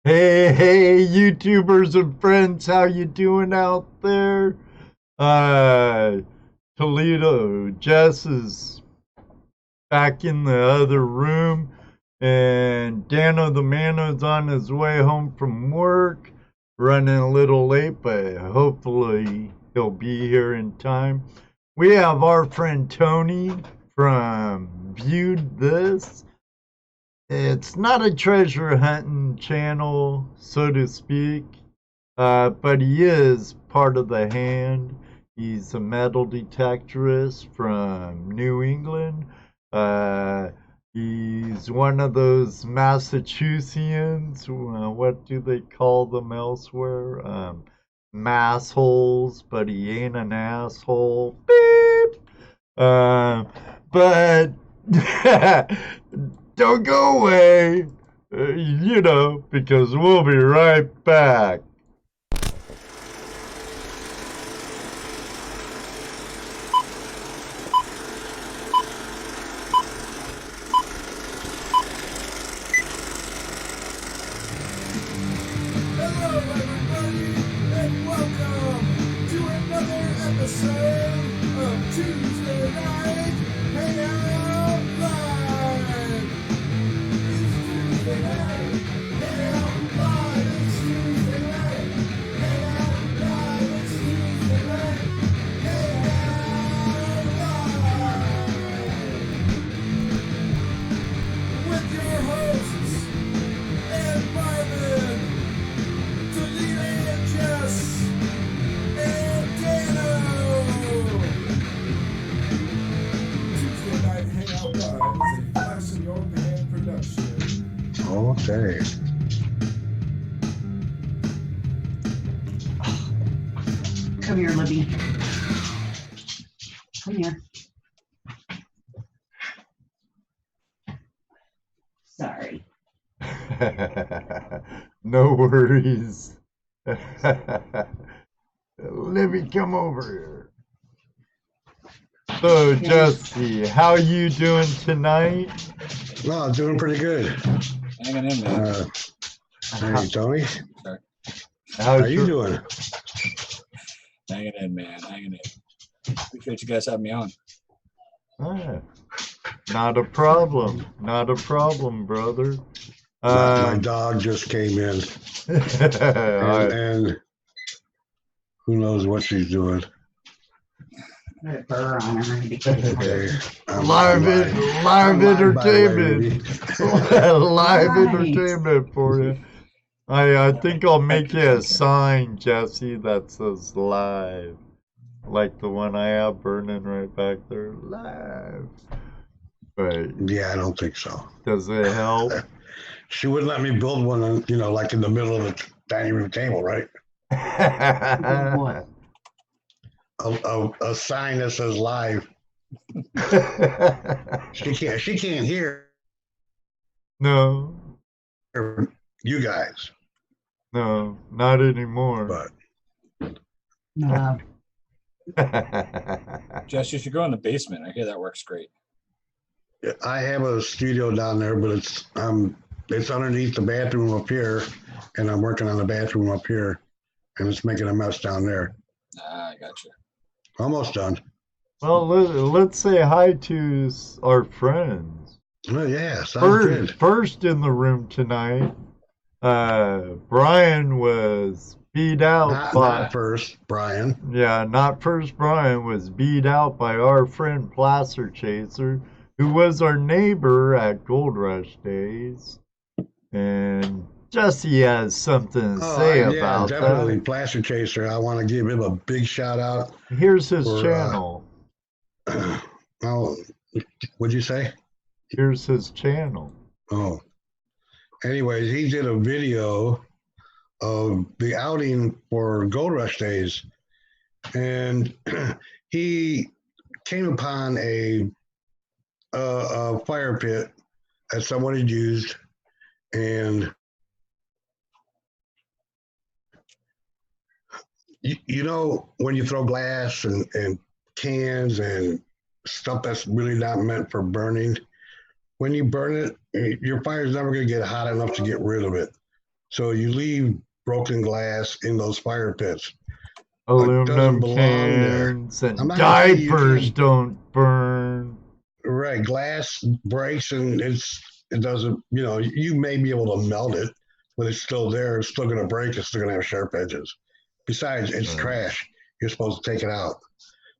Hey, YouTubers and friends, how you doing out there? Uh, Toledo, Jess is back in the other room, and Dano the Mano's on his way home from work, running a little late, but hopefully he'll be here in time. We have our friend Tony from Viewed This. It's not a treasure hunting channel, so to speak, but he is part of the hand. He's a metal detectorist from New England. Uh, he's one of those Massachusettsians. What do they call them elsewhere? Massholes, but he ain't an asshole. Beep. But don't go away, because we'll be right back. Hello, everybody, and welcome to another episode of Tuesday Night Hangout Live. It's Tuesday night, Hangout Live. It's Tuesday night, Hangout Live. It's Tuesday night, Hangout Live. With your hosts, and Marvin, Toledo and Jess, and Dano. Tuesday Night Hangout Live is a Flash in Your Hand production. Okay. Come here, Libby. Come here. Sorry. No worries. Libby, come over here. So, Jesse, how you doing tonight? No, doing pretty good. Hanging in, man. Hey, Tony. How How's you doing? Hanging in, man. Hanging in. Appreciate you guys having me on. Ah, not a problem. Not a problem, brother. My dog just came in, and who knows what she's doing. Put a burr on her. Okay. Live entertainment. Live Right. entertainment for you. I think I'll make you a sign, Jesse, that says live. Like the one I have burning right back there. Live. But Yeah, I don't think so. does it help? She wouldn't let me build one, like in the middle of the dining room table, right? What? A sign that says live. She can't hear No, you guys, no, not anymore. but No. Jess, you should go in the basement. I hear that works great. I have a studio down there, but it's underneath the bathroom up here, and I'm working on the bathroom up here, and it's making a mess down there. Ah, I got you. Almost done. Well, let's say hi to our friends. Oh yeah, sounds good. First in the room tonight, Brian was beat out Not first, Brian. Yeah, not first. Brian was beat out by our friend Placer Chaser, who was our neighbor at Gold Rush days. And Jesse has something to say about definitely. that. Plaster Chaser. I want to give him a big shout out. Here's his channel. Oh, what'd you say? Here's his channel. Oh, anyways, he did a video of the outing for Gold Rush days, and he came upon a fire pit that someone had used, and when you throw glass and cans and stuff that's really not meant for burning, when you burn it, your fire's never going to get hot enough to get rid of it. So you leave broken glass in those fire pits. Aluminum belong there. cans and I'm not gonna say you diapers can't- don't burn. Right, glass breaks and it doesn't, you may be able to melt it, but it's still there. It's still going to break. It's still going to have sharp edges. Besides, it's Right. trash. You're supposed to take it out.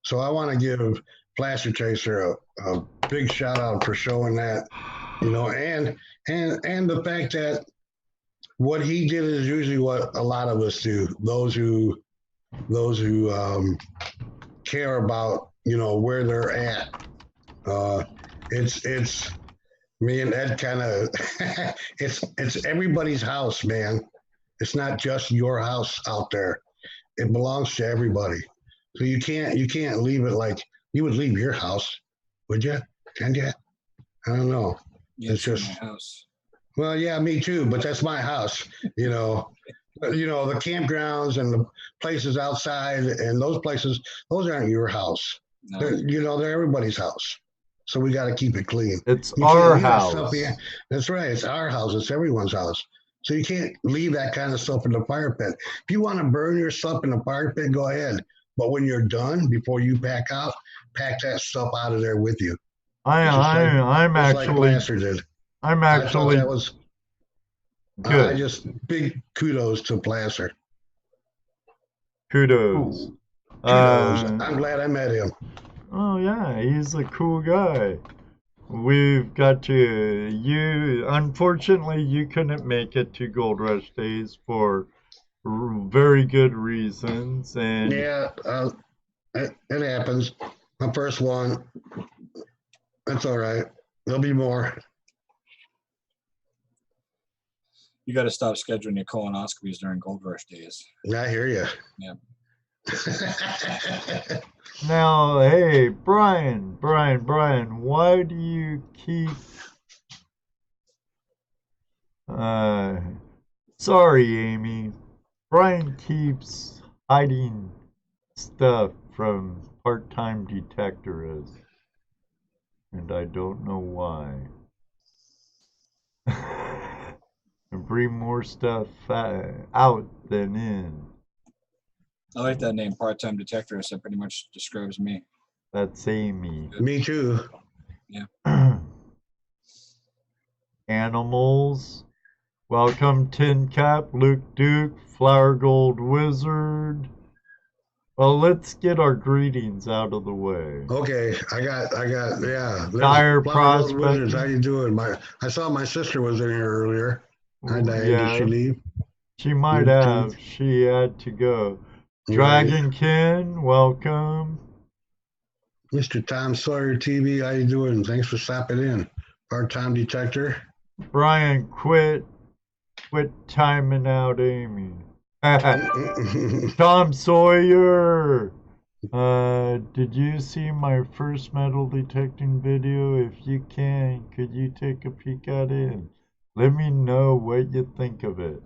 So I want to give Plaster Chaser a big shout out for showing that, and the fact that what he did is usually what a lot of us do. Those who care about where they're at. It's me and Ed kind of it's everybody's house, man. It's not just your house out there. It belongs to everybody. So you can't leave it like you would leave your house, would you? Can you? I don't know. Yeah, It's just- my house. Well, yeah, me too, but that's my house, the campgrounds and the places outside and those places, those aren't your house. No. They're everybody's house. So we got to keep it clean. It's You our can't leave that house. stuff behind. That's right. It's our house. It's everyone's house. So you can't leave that kind of stuff in the fire pit. If you want to burn your stuff in the fire pit, go ahead. But when you're done, before you pack out, pack that stuff out of there with you. I'm Just like actually Placer did. I'm I thought actually that was good. just big kudos to Placer. Kudos. Kudos. I'm glad I met him. Oh yeah, he's a cool guy. We've got you. Unfortunately, you couldn't make it to Gold Rush Days for very good reasons, and Yeah, it happens. My first one. That's all right. There'll be more. You got to stop scheduling your colonoscopies during Gold Rush days. I hear you. Yeah. now, hey, Brian, why do you keep? Sorry, Amy. Brian keeps hiding stuff from part-time detectorists, and I don't know why. And bring more stuff out than in. I like that name, part-time detectorist. That pretty much describes me. That's Amy. Me too. Animals. Welcome, Tin Cap, Luke Duke, Flower Gold Wizard. Well, let's get our greetings out of the way. Okay, I got, yeah. There's Dire Flower Gold Prospect. Wizards, how you doing? I saw my sister was in here earlier. Hi, Diane. Yeah, Did she leave? she might have. She had to go. Dragonkin, welcome. Mr. Tom Sawyer TV, how you doing? Thanks for stopping in. Part-time detector. Brian, quit timing out Amy. Tom Sawyer. Did you see my first metal detecting video? If you can, could you take a peek at it? Let me know what you think of it.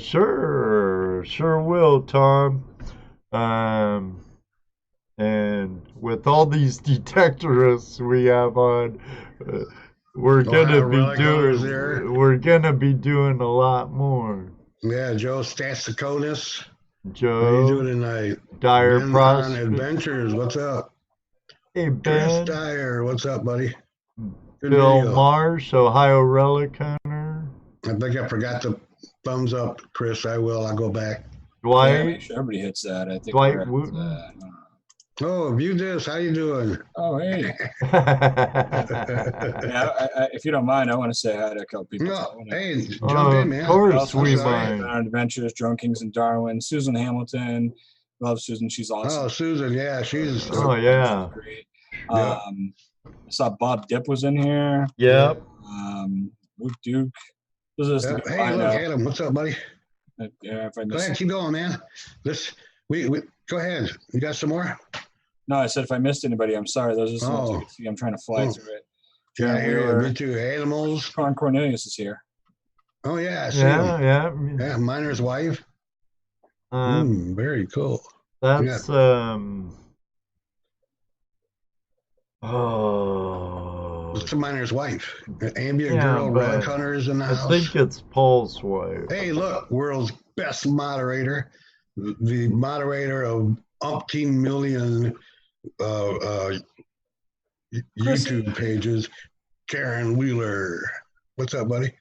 Sure will, Tom. And with all these detectorists we have on, we're gonna be doing a lot more. Yeah, Joe Stastakonis. How you Joe, doing tonight? Dire Ben on Prospect. Adventures, what's up? Hey Chris Ben, Dyer, what's up, buddy? Good Bill video. Marsh, Ohio Relic Hunter. I think I forgot the thumbs up, Chris. I will. I'll go back. Yeah, Dwight. make sure everybody hits that. I think Dwight we're at, Wooten. Oh, view this. How you doing? oh, hey. Yeah, if you don't mind, I want to say hi to a couple people. No, hey, jump Oh, in, man. of course Also, we sorry. mind. on Adventures, Drone Kings and Darwin, Susan Hamilton. Love Susan. She's awesome. Oh, Susan, yeah, she's. Oh yeah. She's great. Yeah. I saw Bob Dip was in here. Yep. Luke Duke. Those are just the Yeah. people Hey, I look, know. Adam, what's up, buddy? Yeah, if I Go miss, ahead, keep going, man. We go ahead. You got some more? no, I said if I missed anybody, I'm sorry. Those are some ones you Oh. can see. I'm trying to fly Oh. through it. Yeah, Sharon here, Wheeler. me too. Animals. Con Cornelius is here. Oh yeah, I see him. Yeah. Yeah, miner's wife. Very cool. That's It's the miner's wife. Ambient Yeah, girl, but rug hunters in the I house. think it's Paul's wife. Hey, look, world's best moderator, the moderator of umpteen million YouTube pages, Karen Wheeler. What's up, buddy?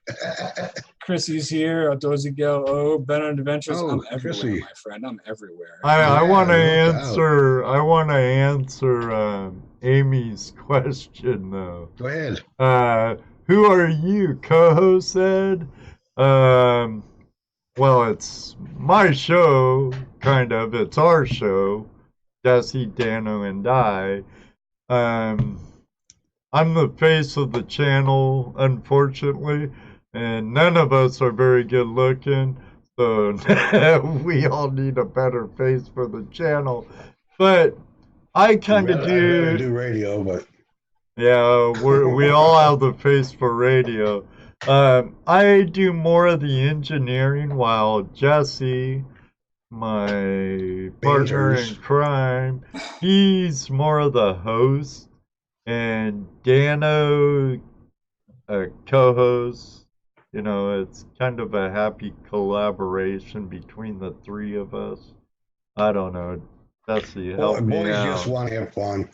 Chrissy's here. Outdoorsy Gal. Oh, Ben on Adventures. Oh, I'm everywhere, Chrissy. my friend. I'm everywhere. I want to no doubt. answer. I want to answer Amy's question though. Go ahead. Who are you? Co-host said. Well, it's my show, kind of. It's our show, Jesse, Dano, and I. I'm the face of the channel, unfortunately, and none of us are very good looking, so we all need a better face for the channel. But I kind of I'd rather do radio, but yeah, we all have the face for radio. I do more of the engineering while Jesse, my partner in crime, he's more of the host. And Dano, a co-host, you know, it's kind of a happy collaboration between the three of us. I don't know, Jesse, help me boys out. just want to have fun.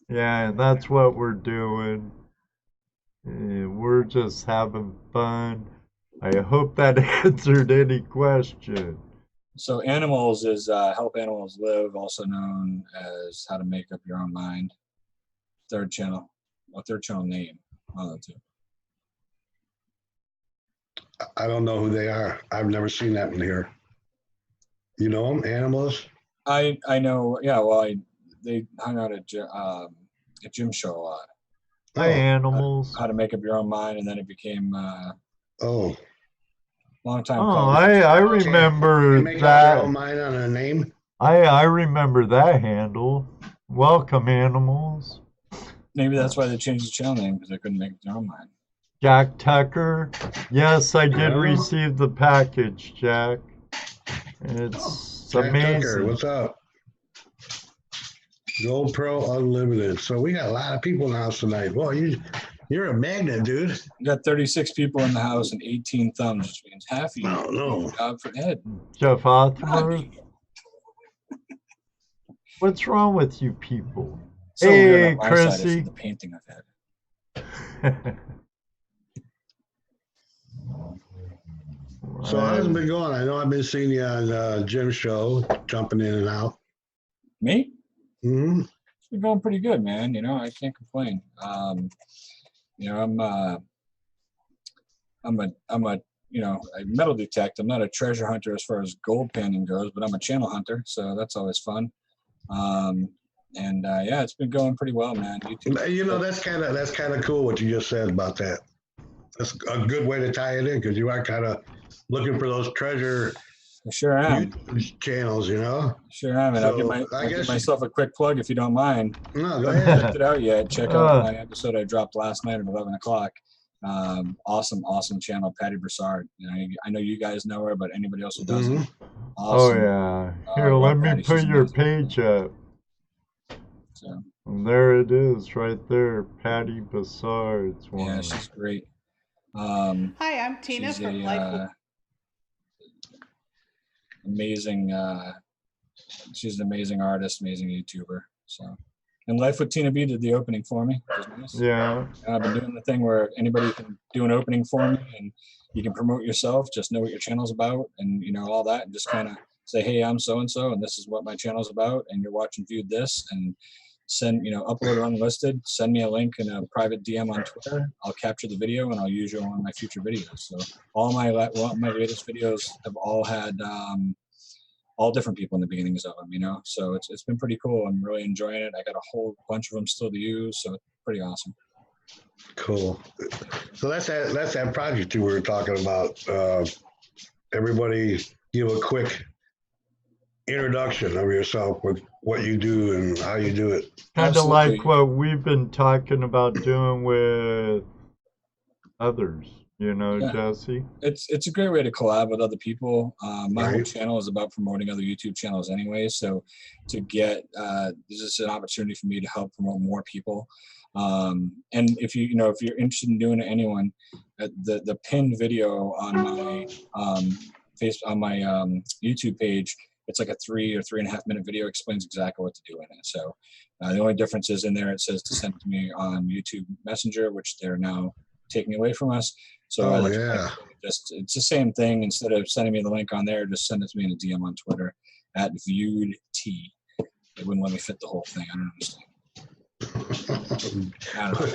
Yeah, and that's what we're doing. We're just having fun. I hope that answered any question. So Animals is Help Animals Live, also known as How to Make Up Your Own Mind. Third channel. Well, third channel name. One of the two. I don't know who they are. I've never seen that one here. You know them, Animals? I know. Yeah. Well, they hung out at Jim's show a lot. Hi, Animals. How to Make Up Your Own Mind, and then it became Oh, long time. Oh, I remember make up that. your own mind on a name. I remember that handle. Welcome, Animals. Maybe that's why they changed the channel name, because they couldn't make up their own mind. Jack Tucker. Yes, I did Yeah. receive the package, Jack. It's Jack amazing. Tucker, what's up? GoPro Unlimited. So we got a lot of people in the house tonight. Well, you're a magnet, dude. We got 36 people in the house and 18 thumbs, which means half of you. No. Job for Ed. Jeff Othmer. What's wrong with you people? So Hey, weird on my side is Chrissy. the painting I've had. So how's it been going? I know I've been seeing you on Jim's show, jumping in and out. Me? Mm-hmm. It's been going pretty good, man. You know, I can't complain. You know, I'm a metal detect. I'm not a treasure hunter as far as gold panning goes, but I'm a channel hunter, so that's always fun. Yeah, it's been going pretty well, man. YouTube. You know, that's kind of cool what you just said about that. That's a good way to tie it in, because you are kind of looking for those treasure I sure am. channels, you know. Sure am. And So, I'll give myself a quick plug if you don't mind. No, go If you ahead. haven't checked it out yet, check out my episode I dropped last night at 11 o'clock. Awesome channel, Patty Broussard. You know, I know you guys know her, but anybody else who doesn't, Oh awesome. yeah. Here, love let me Patty. put She's your amazing. page up. So, And there it is, right there. Patty Broussard's one. yeah, she's great. Hi, I'm Tina She's from Life with amazing. She's an amazing artist, amazing YouTuber. So, and Life with Tina B did the opening for me, which is nice. Yeah. And I've been doing the thing where anybody can do an opening for me, and you can promote yourself. Just know what your channel's about, and you know all that, and just kind of say, "Hey, I'm so and so, and this is what my channel's about, and you're watching Viewed This," and send, upload or unlisted. Send me a link in a private DM on Twitter. I'll capture the video and I'll use you on one of my future videos. So all my latest videos have all had all different people in the beginnings of them, So it's been pretty cool. I'm really enjoying it. I got a whole bunch of them still to use, so it's pretty awesome. Cool. So that's that project you were talking about. Everybody give a quick introduction of yourself with what you do and how you do it. Kind of Absolutely. like what we've been talking about doing with others, you know, Yeah. Jesse? It's a great way to collab with other people. My whole Right. channel is about promoting other YouTube channels anyway. So to get this is an opportunity for me to help promote more people. And if if you're interested in doing it, anyone, the pinned video on my YouTube page, it's like a 3 or 3.5 minute video, explains exactly what to do in it. So the only difference is in there it says to send it to me on YouTube Messenger, which they're now taking away from us. So Oh, yeah. it's the same thing. Instead of sending me the link on there, just send it to me in a DM on Twitter at viewed T. They wouldn't let me fit the whole thing. I don't understand. I don't know.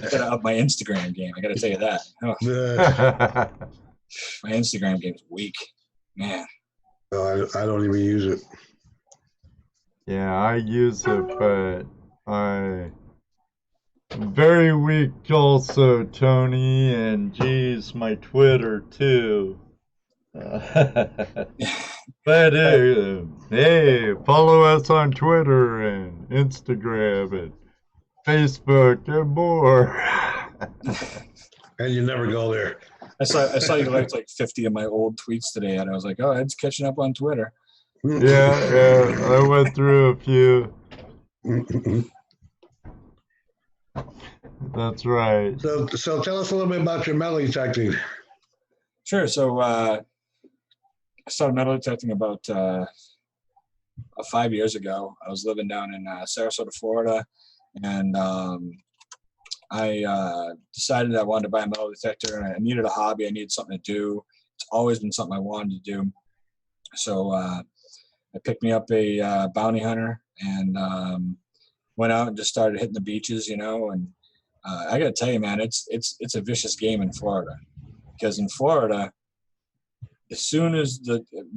I gotta up my Instagram game. I gotta tell you that. Oh, my Instagram game is weak, man. No, I don't even use it. Yeah, I use it, but I'm very weak also, Tony, and geez, my Twitter too. But hey, follow us on Twitter and Instagram and Facebook and more. And you never go there. I saw you liked like 50 of my old tweets today, and I was like, oh, it's catching up on Twitter. Yeah, I went through a few. That's right. So tell us a little bit about your metal detecting. Sure. So I started metal detecting about 5 years ago. I was living down in Sarasota, Florida, and I decided I wanted to buy a metal detector, and I needed a hobby. I needed something to do. It's always been something I wanted to do. So I picked me up a bounty hunter and went out and just started hitting the beaches, and I got to tell you, man, it's a vicious game in Florida, because in Florida, as soon as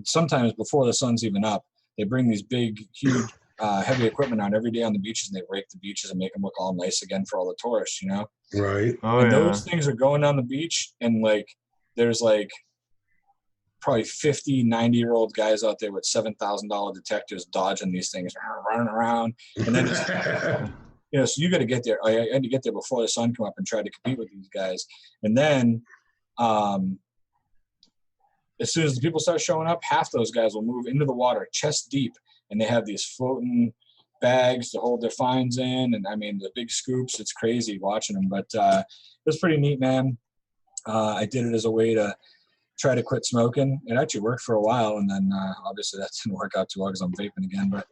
sometimes before the sun's even up, they bring these big, huge, heavy equipment out every day on the beaches, and they rake the beaches and make them look all nice again for all the tourists, Right. Oh, and yeah. those things are going down the beach, and there's probably 50, 90-year-old guys out there with $7,000 detectors dodging these things, running around, and then so you got to get there. I had to get there before the sun come up and try to compete with these guys, and then as soon as the people start showing up, half those guys will move into the water chest deep, and they have these floating bags to hold their finds in, and I mean the big scoops. It's crazy watching them, but it was pretty neat, man. I did it as a way to try to quit smoking. It actually worked for a while, and then obviously that didn't work out too well because I'm vaping again. But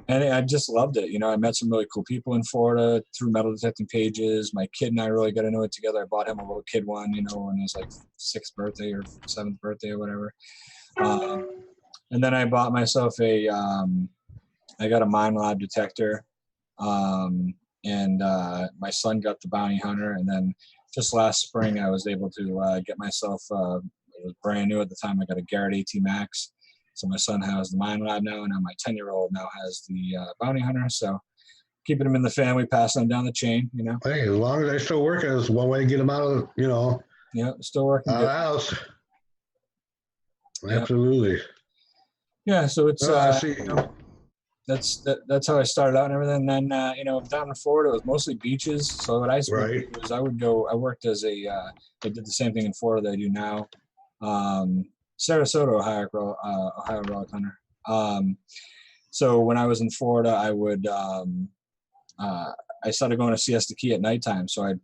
and I just loved it. I met some really cool people in Florida through metal detecting pages. My kid and I really got to know it together. I bought him a little kid one, when his 6th birthday or 7th birthday or whatever. And then I bought myself I got a Mine Lab detector, and my son got the bounty hunter, and then just last spring I was able to get myself, it was brand new at the time, I got a Garrett AT Max. So my son has the Mine Lab now, and now my 10-year-old now has the bounty hunter. So keeping them in the family, passing them down the chain, Hey, as long as they're still working, it's one way to get them out of, Yeah, still working out of good. the house. Yeah. Absolutely. Yeah, so it's I see. that's how I started out and everything. And then down in Florida, it was mostly beaches. So what I would do is I worked as I did the same thing in Florida that I do now. Sarasota, Ohio Relic Hunter. So when I was in Florida, I would I started going to Siesta Key at nighttime. So I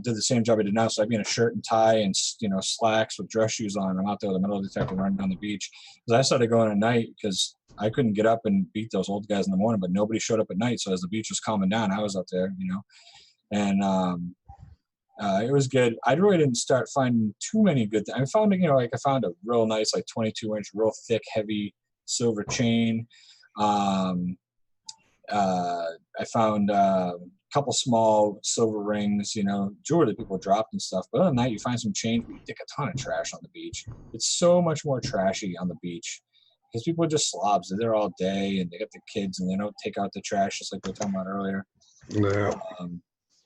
did the same job I did now. So I'd be in a shirt and tie and slacks with dress shoes on. I'm out there with a metal detector running down the beach. Because I started going at night because I couldn't get up and beat those old guys in the morning, but nobody showed up at night. So as the beach was calming down, I was out there, and it was good. I really didn't start finding too many good things. I found, I found a real nice, 22-inch, real thick, heavy silver chain. I found a couple small silver rings, jewelry that people dropped and stuff. But other than that, you find some change, but you dig a ton of trash on the beach. It's so much more trashy on the beach because people are just slobs. They're there all day, and they got their kids, and they don't take out the trash, just like we were talking about earlier. Yeah.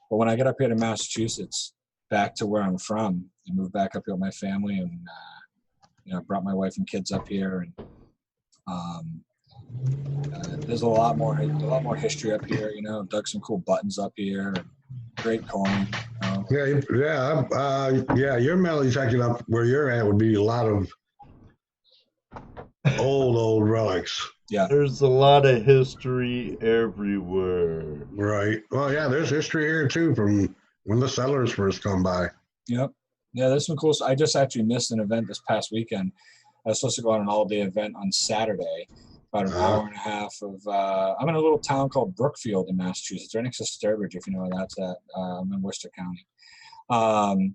But when I got up here to Massachusetts, back to where I'm from, I moved back up here with my family, and I brought my wife and kids up here, and There's a lot more history up here. You know, dug some cool buttons up here. Great coin. Your metal detector up where you're at would be a lot of old relics. Yeah. There's a lot of history everywhere. Right. Well, yeah, there's history here too from when the settlers first come by. Yep. Yeah, there's some cool. I just actually missed an event this past weekend. I was supposed to go on an all-day event on Saturday, about an hour and a half of. I'm in a little town called Brookfield in Massachusetts, right next to Sturbridge, if you know where that's at. I'm in Worcester County. Called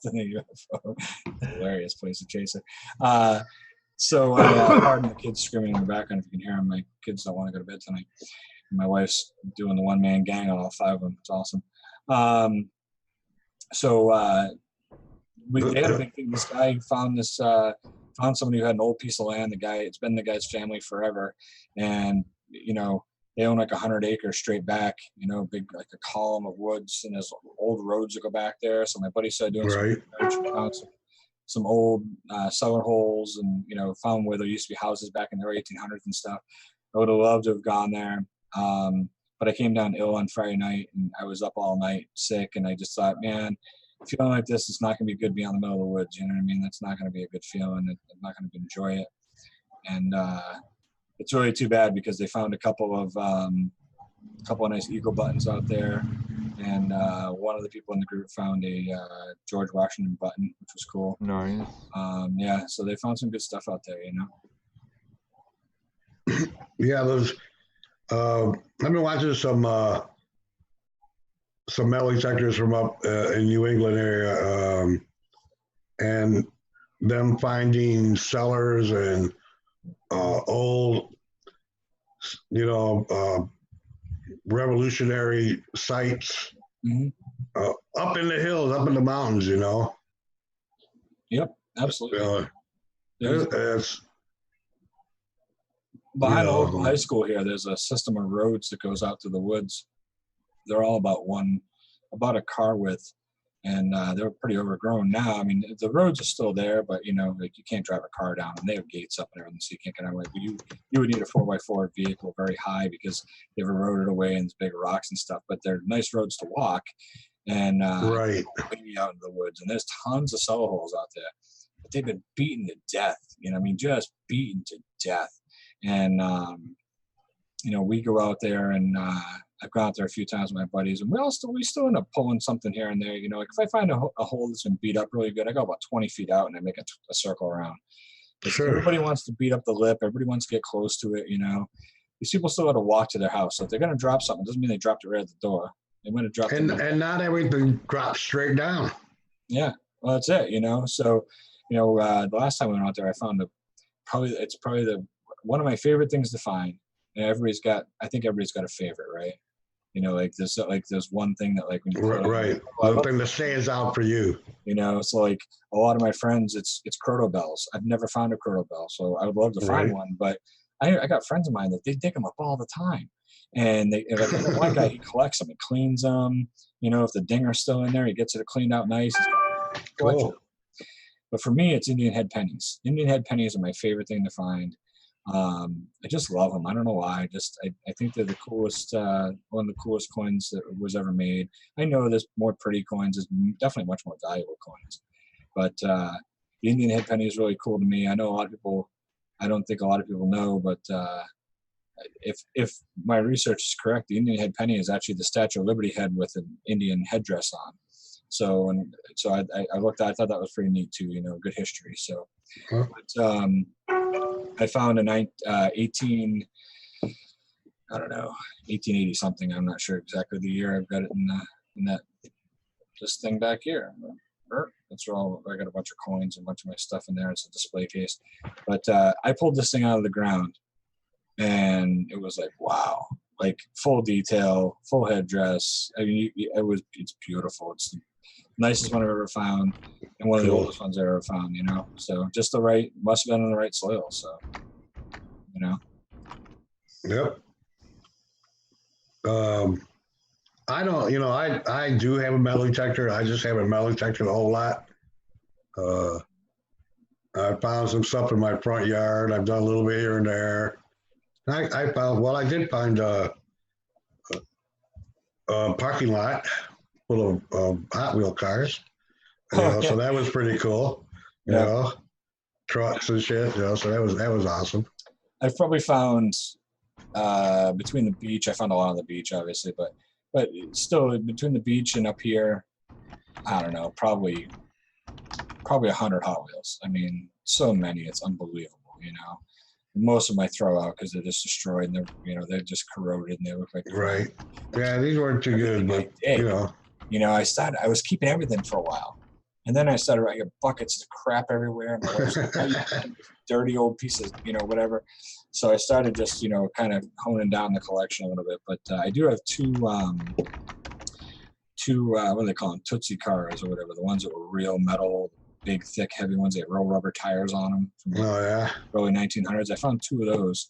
in a UFO. Hilarious place to chase it. So pardon the kids screaming in the background if you can hear them. My kids don't want to go to bed tonight. My wife's doing the one-man gang on all 5 of them. It's awesome. We had a big thing. This guy found somebody who had an old piece of land. It's been the guy's family forever, and you know they own like 100 acres straight back. You know, big like a column of woods, and there's old roads that go back there. So my buddy started doing Right. some old cellar holes, and you know found where there used to be houses back in the 1800s and stuff. I would have loved to have gone there. But I came down ill on Friday night and I was up all night sick, and I just thought, man, feeling like this is not going to be good beyond the middle of the woods. You know what I mean? That's not going to be a good feeling. I'm not going to enjoy it. And it's really too bad because they found a couple of nice eagle buttons out there. And one of the people in the group found a George Washington button, which was cool. Nice. Yeah, so they found some good stuff out there, you know? Yeah, those. I've been watching some metal detectors from up in New England area, and them finding cellars and old, revolutionary sites up in the hills, up in the mountains, you know. Yep, absolutely. It's behind the local high school here, there's a system of roads that goes out to the woods. They're all about a car width, and they're pretty overgrown now. I mean, the roads are still there, but you know, like you can't drive a car down, and they have gates up and everything, so you can't get out of the way. But you would need a 4x4 vehicle very high because they've eroded away and there's big rocks and stuff. But they're nice roads to walk, and right way out in the woods. And there's tons of cellar holes out there, but they've been beaten to death. You know, I mean, just beaten to death. And you know, we go out there, and I've gone out there a few times with my buddies, and we still end up pulling something here and there. You know, like if I find a hole that's been beat up really good, I go about 20 feet out and I make a circle around. Sure. Everybody wants to beat up the lip. Everybody wants to get close to it. You know, these people still got to walk to their house. So if they're going to drop something, it doesn't mean they dropped it right at the door. They might have dropped it. And not everything drops straight down. Yeah, well, that's it. You know, so you know, the last time we went out there, I found it's probably one of my favorite things to find. And I think everybody's got a favorite, right? You know, like there's one thing that like when you right, one thing that stands out for you. You know, so like a lot of my friends, it's croto bells. I've never found a croto bell, so I would love to find one. But I got friends of mine that they dig them up all the time, and like one guy, he collects them and cleans them. You know, if the dinger's still in there, he gets it cleaned out nice. Cool. But for me, it's Indian head pennies. Indian head pennies are my favorite thing to find. I just love them. I don't know why. I think they're the coolest, one of the coolest coins that was ever made. I know there's more pretty coins. There's definitely much more valuable coins. But the Indian head penny is really cool to me. I know I don't think a lot of people know, but if my research is correct, the Indian head penny is actually the Statue of Liberty head with an Indian headdress on. So I looked at, I thought that was pretty neat too, you know, good history. So, but, I found 1880 something. I'm not sure exactly the year. I've got it in this thing back here. That's all. I got a bunch of coins and a bunch of my stuff in there. It's a display case. But I pulled this thing out of the ground, and it was like, wow, like full detail, full headdress. I mean, it's beautiful. It's the nicest one I've ever found, and one of the oldest ones I've ever found, you know. So just must have been in the right soil. So, you know. Yep. I don't, you know, I do have a metal detector. I just haven't metal detected a whole lot. I found some stuff in my front yard. I've done a little bit here and there. I found, well, I did find a parking lot full of Hot Wheel cars. You know, so that was pretty cool. You know, trucks and shit. You know, so that was awesome. I've probably found between the beach. I found a lot on the beach, obviously, but still between the beach and up here, I don't know, probably 100 Hot Wheels. I mean, so many, it's unbelievable. You know, most of them I throw out because they're just destroyed and they're just corroded and they look like right. Yeah, these weren't too good, but you know, I was keeping everything for a while. And then I started, I got buckets of crap everywhere. And my wife's like, oh, you dirty old pieces, you know, whatever. So I started just, you know, kind of honing down the collection a little bit. But I do have two, what do they call them? Tootsie cars or whatever. The ones that were real metal, big, thick, heavy ones. They had real rubber tires on them from the early 1900s. I found two of those.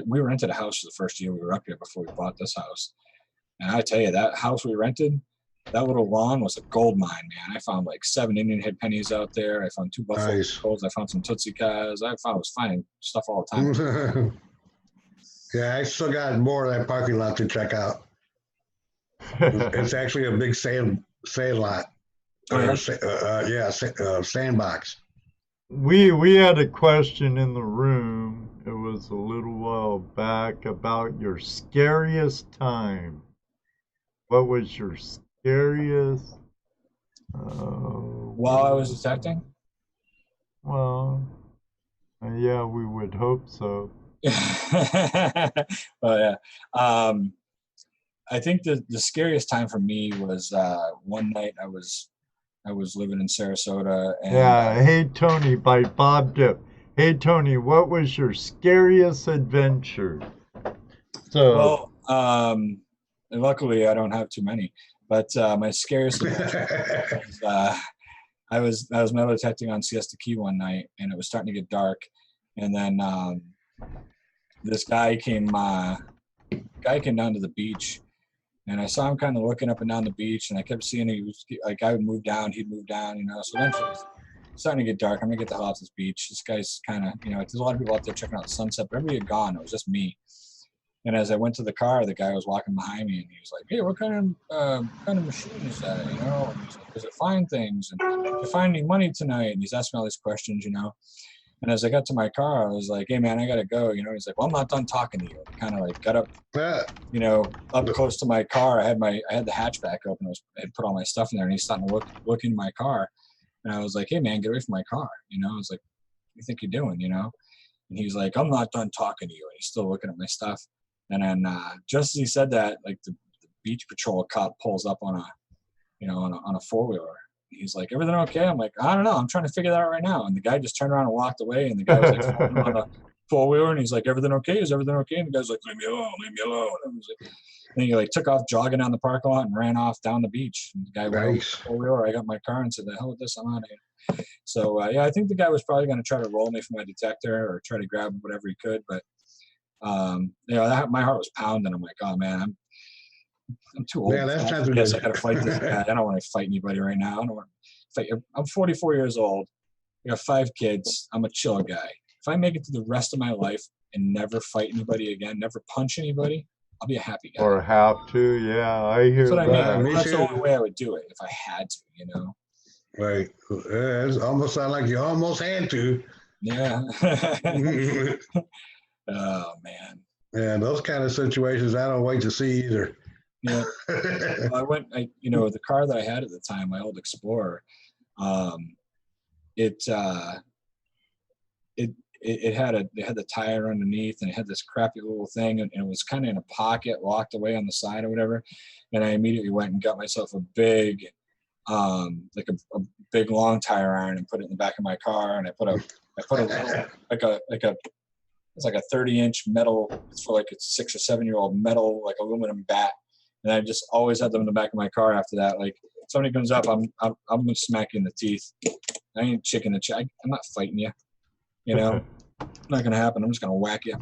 We rented a house for the first year we were up here before we bought this house. And I tell you, that house we rented, that little lawn was a gold mine, man. I found like 7 Indian head pennies out there. I found 2 buffalo skulls. I found some Tootsie cars. I was finding stuff all the time. Yeah, I still got more of that parking lot to check out. It's actually a big sand lot. Sandbox. We had a question in the room. It was a little while back about your scariest time. What was your scariest? While I was detecting? Well, yeah, we would hope so. Well, yeah. I think the scariest time for me was one night I was living in Sarasota. And, Hey Tony by Bob Dip. Hey Tony, what was your scariest adventure? So, well, luckily I don't have too many, but my scariest adventure was, I was metal detecting on Siesta Key one night, and it was starting to get dark, and then this guy came down to the beach. And I saw him kind of looking up and down the beach, and I kept seeing he was like, I would move down, he'd move down, you know. So eventually it was starting to get dark. I'm gonna get the hell off this beach. This guy's kind of, you know, there's a lot of people out there checking out the sunset, but everybody had gone. It was just me. And as I went to the car, the guy was walking behind me, and he was like, "Hey, what kind of machine is that? You know, and he's like, does it find things? And did you find any money tonight?" And he's asking all these questions, you know. And as I got to my car, I was like, "Hey, man, I got to go." You know, he's like, "Well, I'm not done talking to you." Kind of like got up, you know, up close to my car. I had the hatchback open. I had put all my stuff in there, and he's starting to look in my car. And I was like, "Hey, man, get away from my car." You know, I was like, "What do you think you're doing?" You know. And he's like, "I'm not done talking to you." And he's still looking at my stuff. And then just as he said that, like the beach patrol cop pulls up on a 4-wheeler. He's like, "Everything okay?" I'm like, "I don't know. I'm trying to figure that out right now." And the guy just turned around and walked away. And the guy was like floating on a 4-wheeler, and he's like, "Everything okay? Is everything okay?" And the guy's like, "Leave me alone, leave me alone." And I was like, and he like took off jogging down the parking lot and ran off down the beach. And the guy went over the 4-wheeler. I got my car and said, "The hell with this, I'm out of here." So yeah, I think the guy was probably going to try to roll me for my detector or try to grab whatever he could. But you know, my heart was pounding. I'm like, "Oh man, I'm too old. Yeah, that's I guess I got to fight this guy. I don't want to fight anybody right now. I don't want to fight. I'm 44 years old. I got 5 kids. I'm a chill guy. If I make it through the rest of my life and never fight anybody again, never punch anybody, I'll be a happy guy." Or have to, yeah, I hear That's what that. I mean. That's the only way I would do it if I had to, you know. Right. It almost sounds like you almost had to. Yeah. Oh man. Yeah, those kind of situations I don't wait to see either. Yeah. Well, you know, the car that I had at the time, my old Explorer, it had the tire underneath, and it had this crappy little thing, and it was kind of in a pocket, locked away on the side or whatever. And I immediately went and got myself a big, like a big long tire iron and put it in the back of my car, and I put a little, it's like a 30-inch metal, it's for like a 6 or 7-year-old metal, like aluminum bat. And I just always had them in the back of my car after that. Like, if somebody comes up, I'm gonna smack you in the teeth. I ain't chicken the check. I'm not fighting you. You know, not gonna happen. I'm just gonna whack you.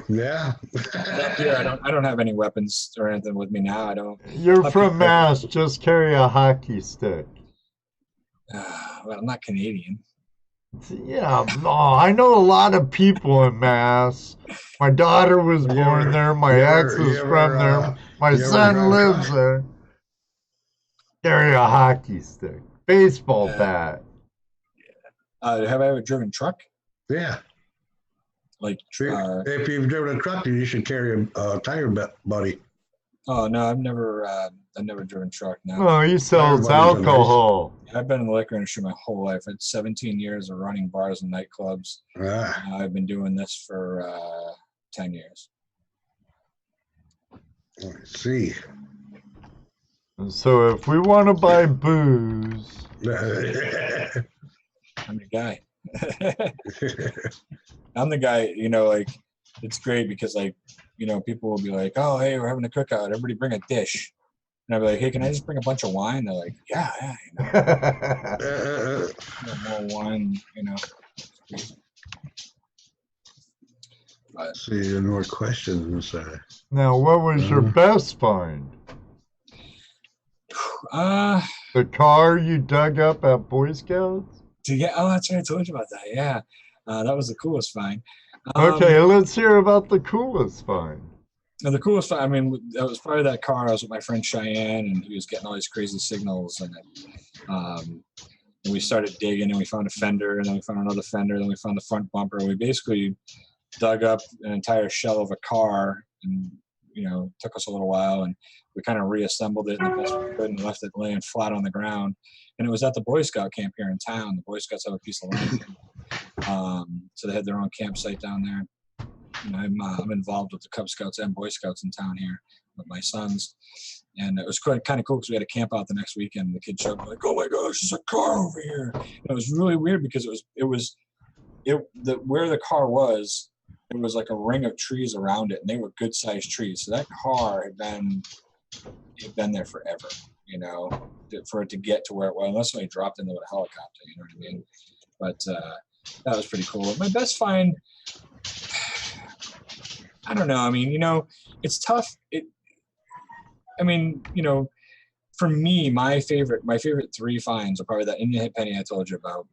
Yeah. Up here, I don't have any weapons or anything with me now. I don't. You're from Mass. Just carry a hockey stick. Well, I'm not Canadian. Yeah, no, I know a lot of people in Mass. My daughter was born there. My ex is from there. My son lives there. Carry a hockey stick, baseball bat. Have I ever driven truck? Yeah. Like, if you've driven a truck, then you should carry a tire buddy. Oh no, I've never driven truck. No. Oh, he sells alcohol. I've been in the liquor industry my whole life. I had 17 years of running bars and nightclubs. I've been doing this for 10 years. Let's see. So if we want to buy booze, I'm the guy. I'm the guy, you know, like, it's great because, like, you know, people will be like, oh, hey, we're having a cookout. Everybody bring a dish. And I'll be like, hey, can I just bring a bunch of wine? They're like, yeah, you know. More wine, you know. Let's see, more questions. Now, what was your best find? The car you dug up at Boy Scouts? Oh, that's right. I told you about that. Yeah. That was the coolest find. Okay, let's hear about the coolest find. The coolest find, I mean, that was probably that car. I was with my friend Cheyenne, and he was getting all these crazy signals. And we started digging, and we found a fender, and then we found another fender, then we found the front bumper. And we basically dug up an entire shell of a car, and, you know, it took us a little while, and we kind of reassembled it in the best we could and left it laying flat on the ground. And it was at the Boy Scout camp here in town. The Boy Scouts have a piece of land. So they had their own campsite down there. And I'm involved with the Cub Scouts and Boy Scouts in town here with my sons. And it was kind of cool because we had a camp out the next weekend. And the kids showed up like, oh my gosh, there's a car over here. And it was really weird because where the car was, it was like a ring of trees around it, and they were good sized trees. So that car had been there forever, you know, for it to get to where it was, unless somebody dropped into a helicopter, you know what I mean? But that was pretty cool. My best find, I don't know. I mean, you know, it's tough. I mean, you know, for me, my favorite 3 finds are probably that Indian hit penny I told you about.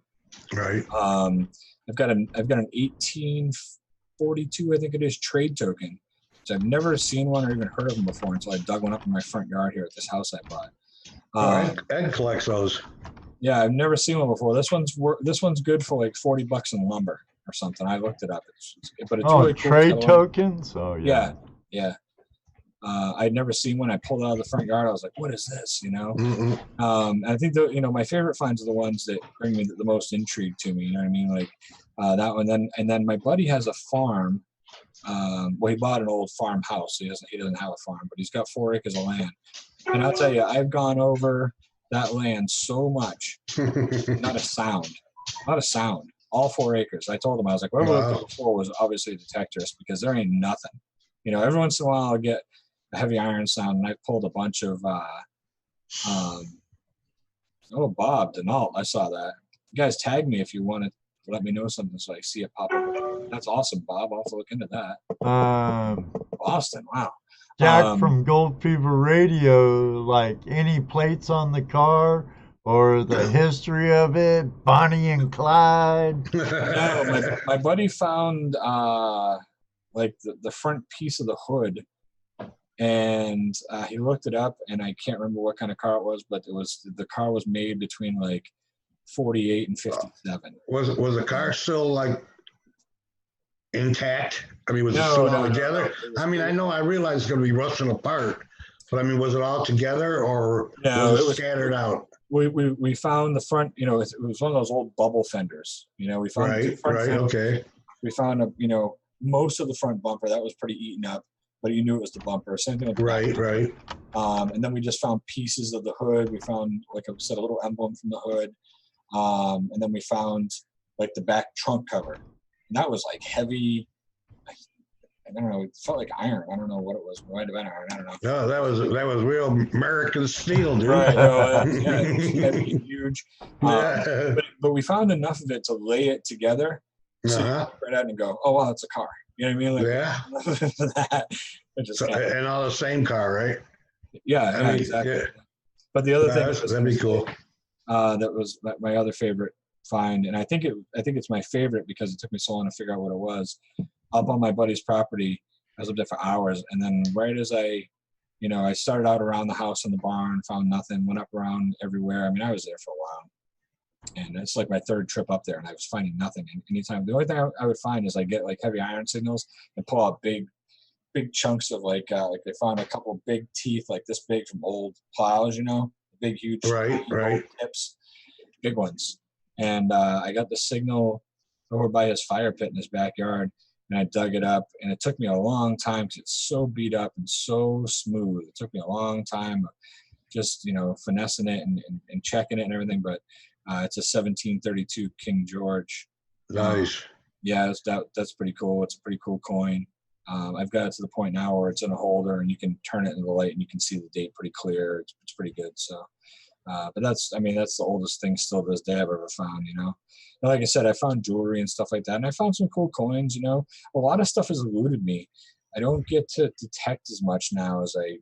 Right. I've got an 1842, I think it is, trade token. So I've never seen one or even heard of them before until I dug one up in my front yard here at this house I bought. Ed collects those. Yeah, I've never seen one before. This one's good for like $40 in lumber or something. I looked it up, but it's really cool. Trade tokens. Oh yeah. Yeah. I'd never seen one. I pulled it out of the front yard. I was like, "What is this?" You know. And I think my favorite finds are the ones that bring me the most intrigue to me. You know what I mean? Like that one. Then my buddy has a farm. Well, he bought an old farmhouse. So he doesn't have a farm, but he's got 4 acres of land. And I'll tell you, I've gone over that land so much, not a sound. All 4 acres. I told him, I was like, what I looked at before was obviously a detectorist, because there ain't nothing. You know, every once in a while I'll get a heavy iron sound, and I pulled a bunch of Bob Denault, I saw that. You guys tag me if you want to let me know something so I see it pop up. That's awesome, Bob. I'll have to look into that. Boston, wow. Jack from Gold Fever Radio, like any plates on the car or the history of it, Bonnie and Clyde? No, my buddy found like the front piece of the hood, and he looked it up, and I can't remember what kind of car it was, but the car was made between like 48 and 57. Was the car still like intact? I mean, was it still all together? I mean, I realized it's going to be rusting apart, but I mean, was it all together or was it scattered out? We found the front, you know, it was one of those old bubble fenders. You know, we found okay. We found most of the front bumper that was pretty eaten up, but you knew it was the bumper. Same thing with the back. And then we just found pieces of the hood. We found, like I said, a little emblem from the hood. And then we found like the back trunk cover, and that was like heavy. I don't know. It felt like iron. I don't know what it was. It might have been iron. I don't know. No, that was real American steel, dude. Right. No, yeah, it was heavy and huge. But we found enough of it to lay it together So you Uh-huh. look right at it and go, oh, wow, that's a car. You know what I mean? Like, Yeah. that, it just So, kinda, and all the same car, right? yeah, exactly. Yeah. But the other thing That'd be cool. that was my other favorite find, and I think it's my favorite because it took me so long to figure out what it was. Up on my buddy's property, I was up there for hours, and then right as I started out around the house and the barn, found nothing, went up around everywhere. I mean, I was there for a while, and it's like my third trip up there, and I was finding nothing. And anytime, the only thing I would find is I get like heavy iron signals and pull out big chunks of like they found a couple of big teeth like this big from old plows, big huge Right. old tips, big ones. And I got the signal over by his fire pit in his backyard, and I dug it up, and it took me a long time because it's so beat up and so smooth. It took me a long time just finessing it and checking it and everything, but it's a 1732 King George. Nice. Yeah, that's pretty cool. It's a pretty cool coin. I've got it to the point now where it's in a holder and you can turn it into the light and you can see the date pretty clear. It's pretty good. So, but that's the oldest thing still to this day I've ever found, And like I said, I found jewelry and stuff like that, and I found some cool coins, A lot of stuff has eluded me. I don't get to detect as much now as I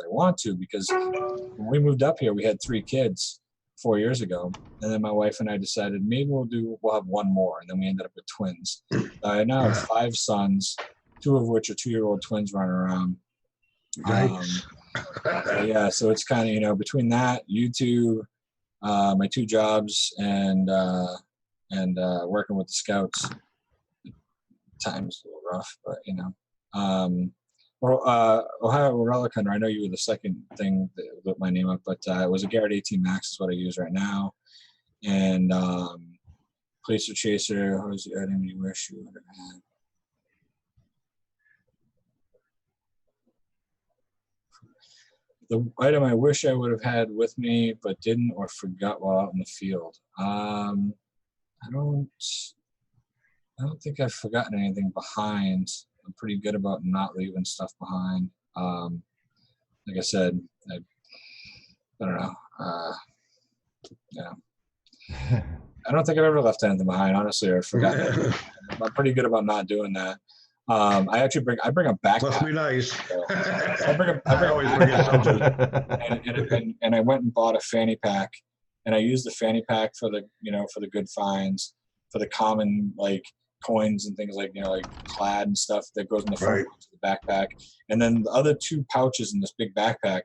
want to, because when we moved up here, we had 3 kids 4 years ago, and then my wife and I decided maybe we'll have one more, and then we ended up with twins. I now have 5 sons, 2 of which are 2-year-old twins running around. Nice. Yeah, so it's kind of between that, YouTube, my 2 jobs, and working with the scouts. Time's a little rough, but Ohio Relic Hunter. I know you were the second thing that lit my name up, but it was a Garrett 18 Max is what I use right now, and Placer Chaser. What was the item you wish you would have had? The item I wish I would have had with me, but didn't or forgot while out in the field. I don't think I've forgotten anything behind. I'm pretty good about not leaving stuff behind. Like I said, I don't know. Yeah. I don't think I've ever left anything behind, honestly, or forgotten. I'm pretty good about not doing that. I bring a backpack. Must be nice. So I always forget something. and I went and bought a fanny pack, and I used the fanny pack for the for the good finds, for the common like coins and things like like clad and stuff that goes in the front of the backpack, and then the other 2 pouches in this big backpack.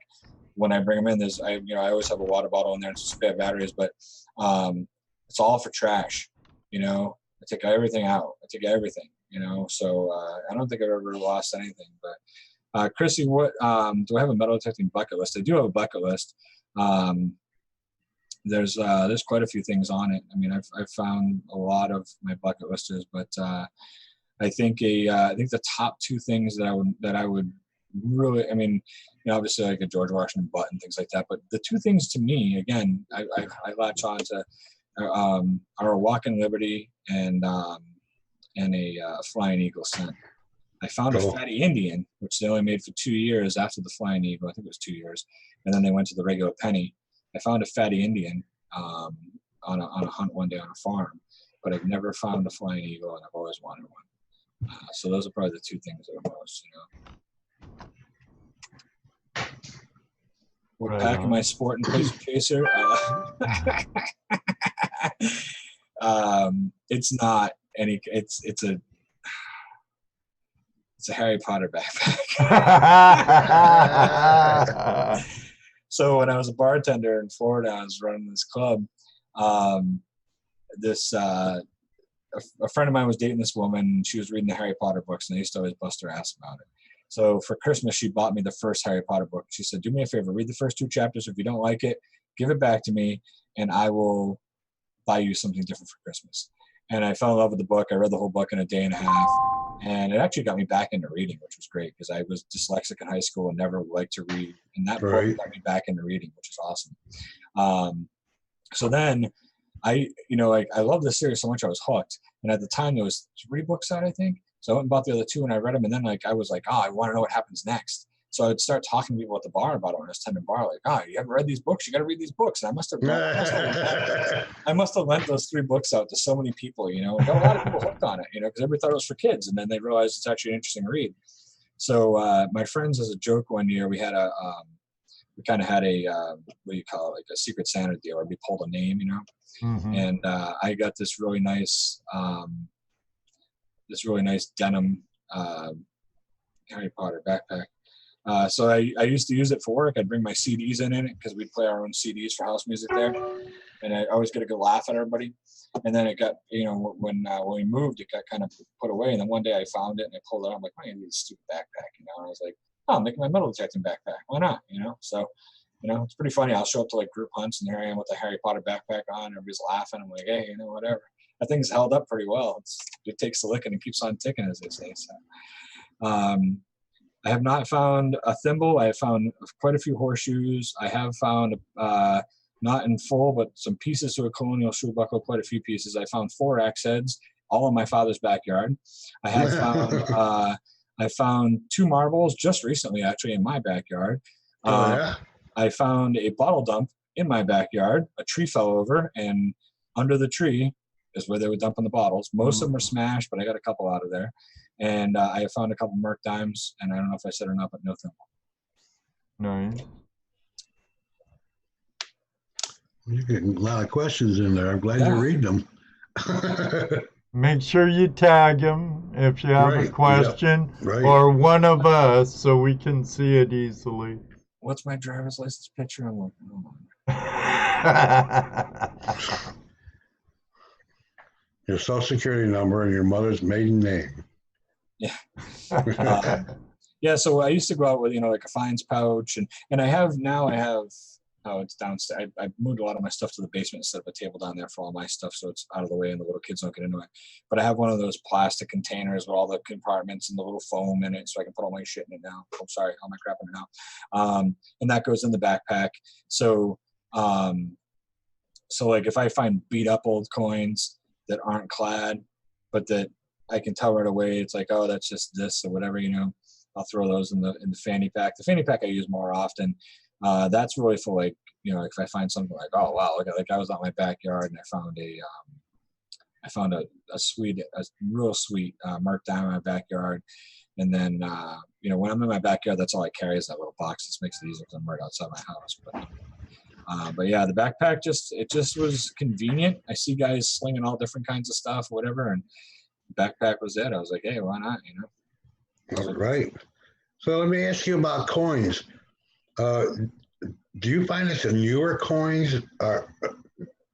When I bring them in, I always have a water bottle in there and some spare batteries, but it's all for trash. I take everything out. I take everything. So I don't think I've ever lost anything. But Chrissy, what do I have a metal detecting bucket list? I do have a bucket list. There's quite a few things on it. I mean, I've found a lot of my bucket listers, but I think the top 2 things that I would really, I mean, obviously like a George Washington butt and things like that, but the 2 things to me, again, I latch on to are a Walking Liberty and a Flying Eagle scent. I found a Fatty Indian, which they only made for 2 years after the Flying Eagle. I think it was 2 years, and then they went to the regular penny. I found a Fatty Indian on a hunt one day on a farm, but I've never found a Flying Eagle, and I've always wanted one. So those are probably the 2 things that are most, What Right pack on. am I sporting, Placer Chaser? It's not any. It's a Harry Potter backpack. So when I was a bartender in Florida, I was running this club. A friend of mine was dating this woman, and she was reading the Harry Potter books, and I used to always bust her ass about it. So for Christmas, she bought me the first Harry Potter book. She said, "Do me a favor, read the first 2 chapters. If you don't like it, give it back to me, and I will buy you something different for Christmas." And I fell in love with the book. I read the whole book in a day and a half, and it actually got me back into reading, which was great because I was dyslexic in high school and never liked to read. And that book got me back into reading, which is awesome. So then I love this series so much I was hooked. And at the time there was 3 books out, I think. So I went and bought the other 2 and I read them. And then I was like, oh, I want to know what happens next. So I'd start talking to people at the bar about it when I was tending bar, like, you haven't read these books? You got to read these books. And I must have lent those 3 books out to so many people, got a lot of people hooked on it, because everybody thought it was for kids. And then they realized it's actually an interesting read. So my friends, as a joke one year, we had we kind of had a, what do you call it, like a Secret Santa deal where we pulled a name, Mm-hmm. and I got this really nice denim Harry Potter backpack. So I used to use it for work. I'd bring my CDs in it because we'd play our own CDs for house music there, and I always get a good laugh at everybody. And then it got, when we moved, it got kind of put away. And then one day I found it and I pulled it out. I'm like, I need this stupid backpack, And I was like, I'm making my metal detecting backpack. Why not? So, it's pretty funny. I'll show up to like group hunts and here I am with the Harry Potter backpack on. Everybody's laughing. I'm like, hey, whatever. That thing's held up pretty well. It takes the licking and keeps on ticking, as they say. So, I have not found a thimble. I have found quite a few horseshoes. I have found, not in full, but some pieces to a colonial shoe buckle, quite a few pieces. I found 4 axe heads, all in my father's backyard. I have found, I found 2 marbles just recently, actually, in my backyard. I found a bottle dump in my backyard. A tree fell over, and under the tree is where they were dumping the bottles. Most of them were smashed, but I got a couple out of there. And I found a couple Merc dimes, and I don't know if I said it or not, but no thimble. Nice. You're getting a lot of questions in there. I'm glad you read them. Make sure you tag him if you have a question, Right. or one of us, so we can see it easily. What's my driver's license picture? I'm looking. Your social security number and your mother's maiden name. Yeah. So I used to go out with, like a fines pouch, and I have, it's downstairs. I moved a lot of my stuff to the basement instead of a table down there for all my stuff, so it's out of the way and the little kids don't get into it. But I have one of those plastic containers with all the compartments and the little foam in it, so I can put all my shit in it now. Oh, sorry, all my crap in it now. And that goes in the backpack. So, like if I find beat up old coins that aren't clad, but that I can tell right away, it's like, oh, that's just this or whatever, I'll throw those in the fanny pack. The fanny pack I use more often. That's really for like, if I find something like, oh wow, look at, like I was out in my backyard and I found a real sweet Merc dime in my backyard. And then when I'm in my backyard, that's all I carry is that little box. This makes it easier because I'm right outside my house. But yeah, the backpack just was convenient. I see guys slinging all different kinds of stuff, whatever, and the backpack was it. I was like, hey, why not? All right. So let me ask you about coins. Do you find that the newer coins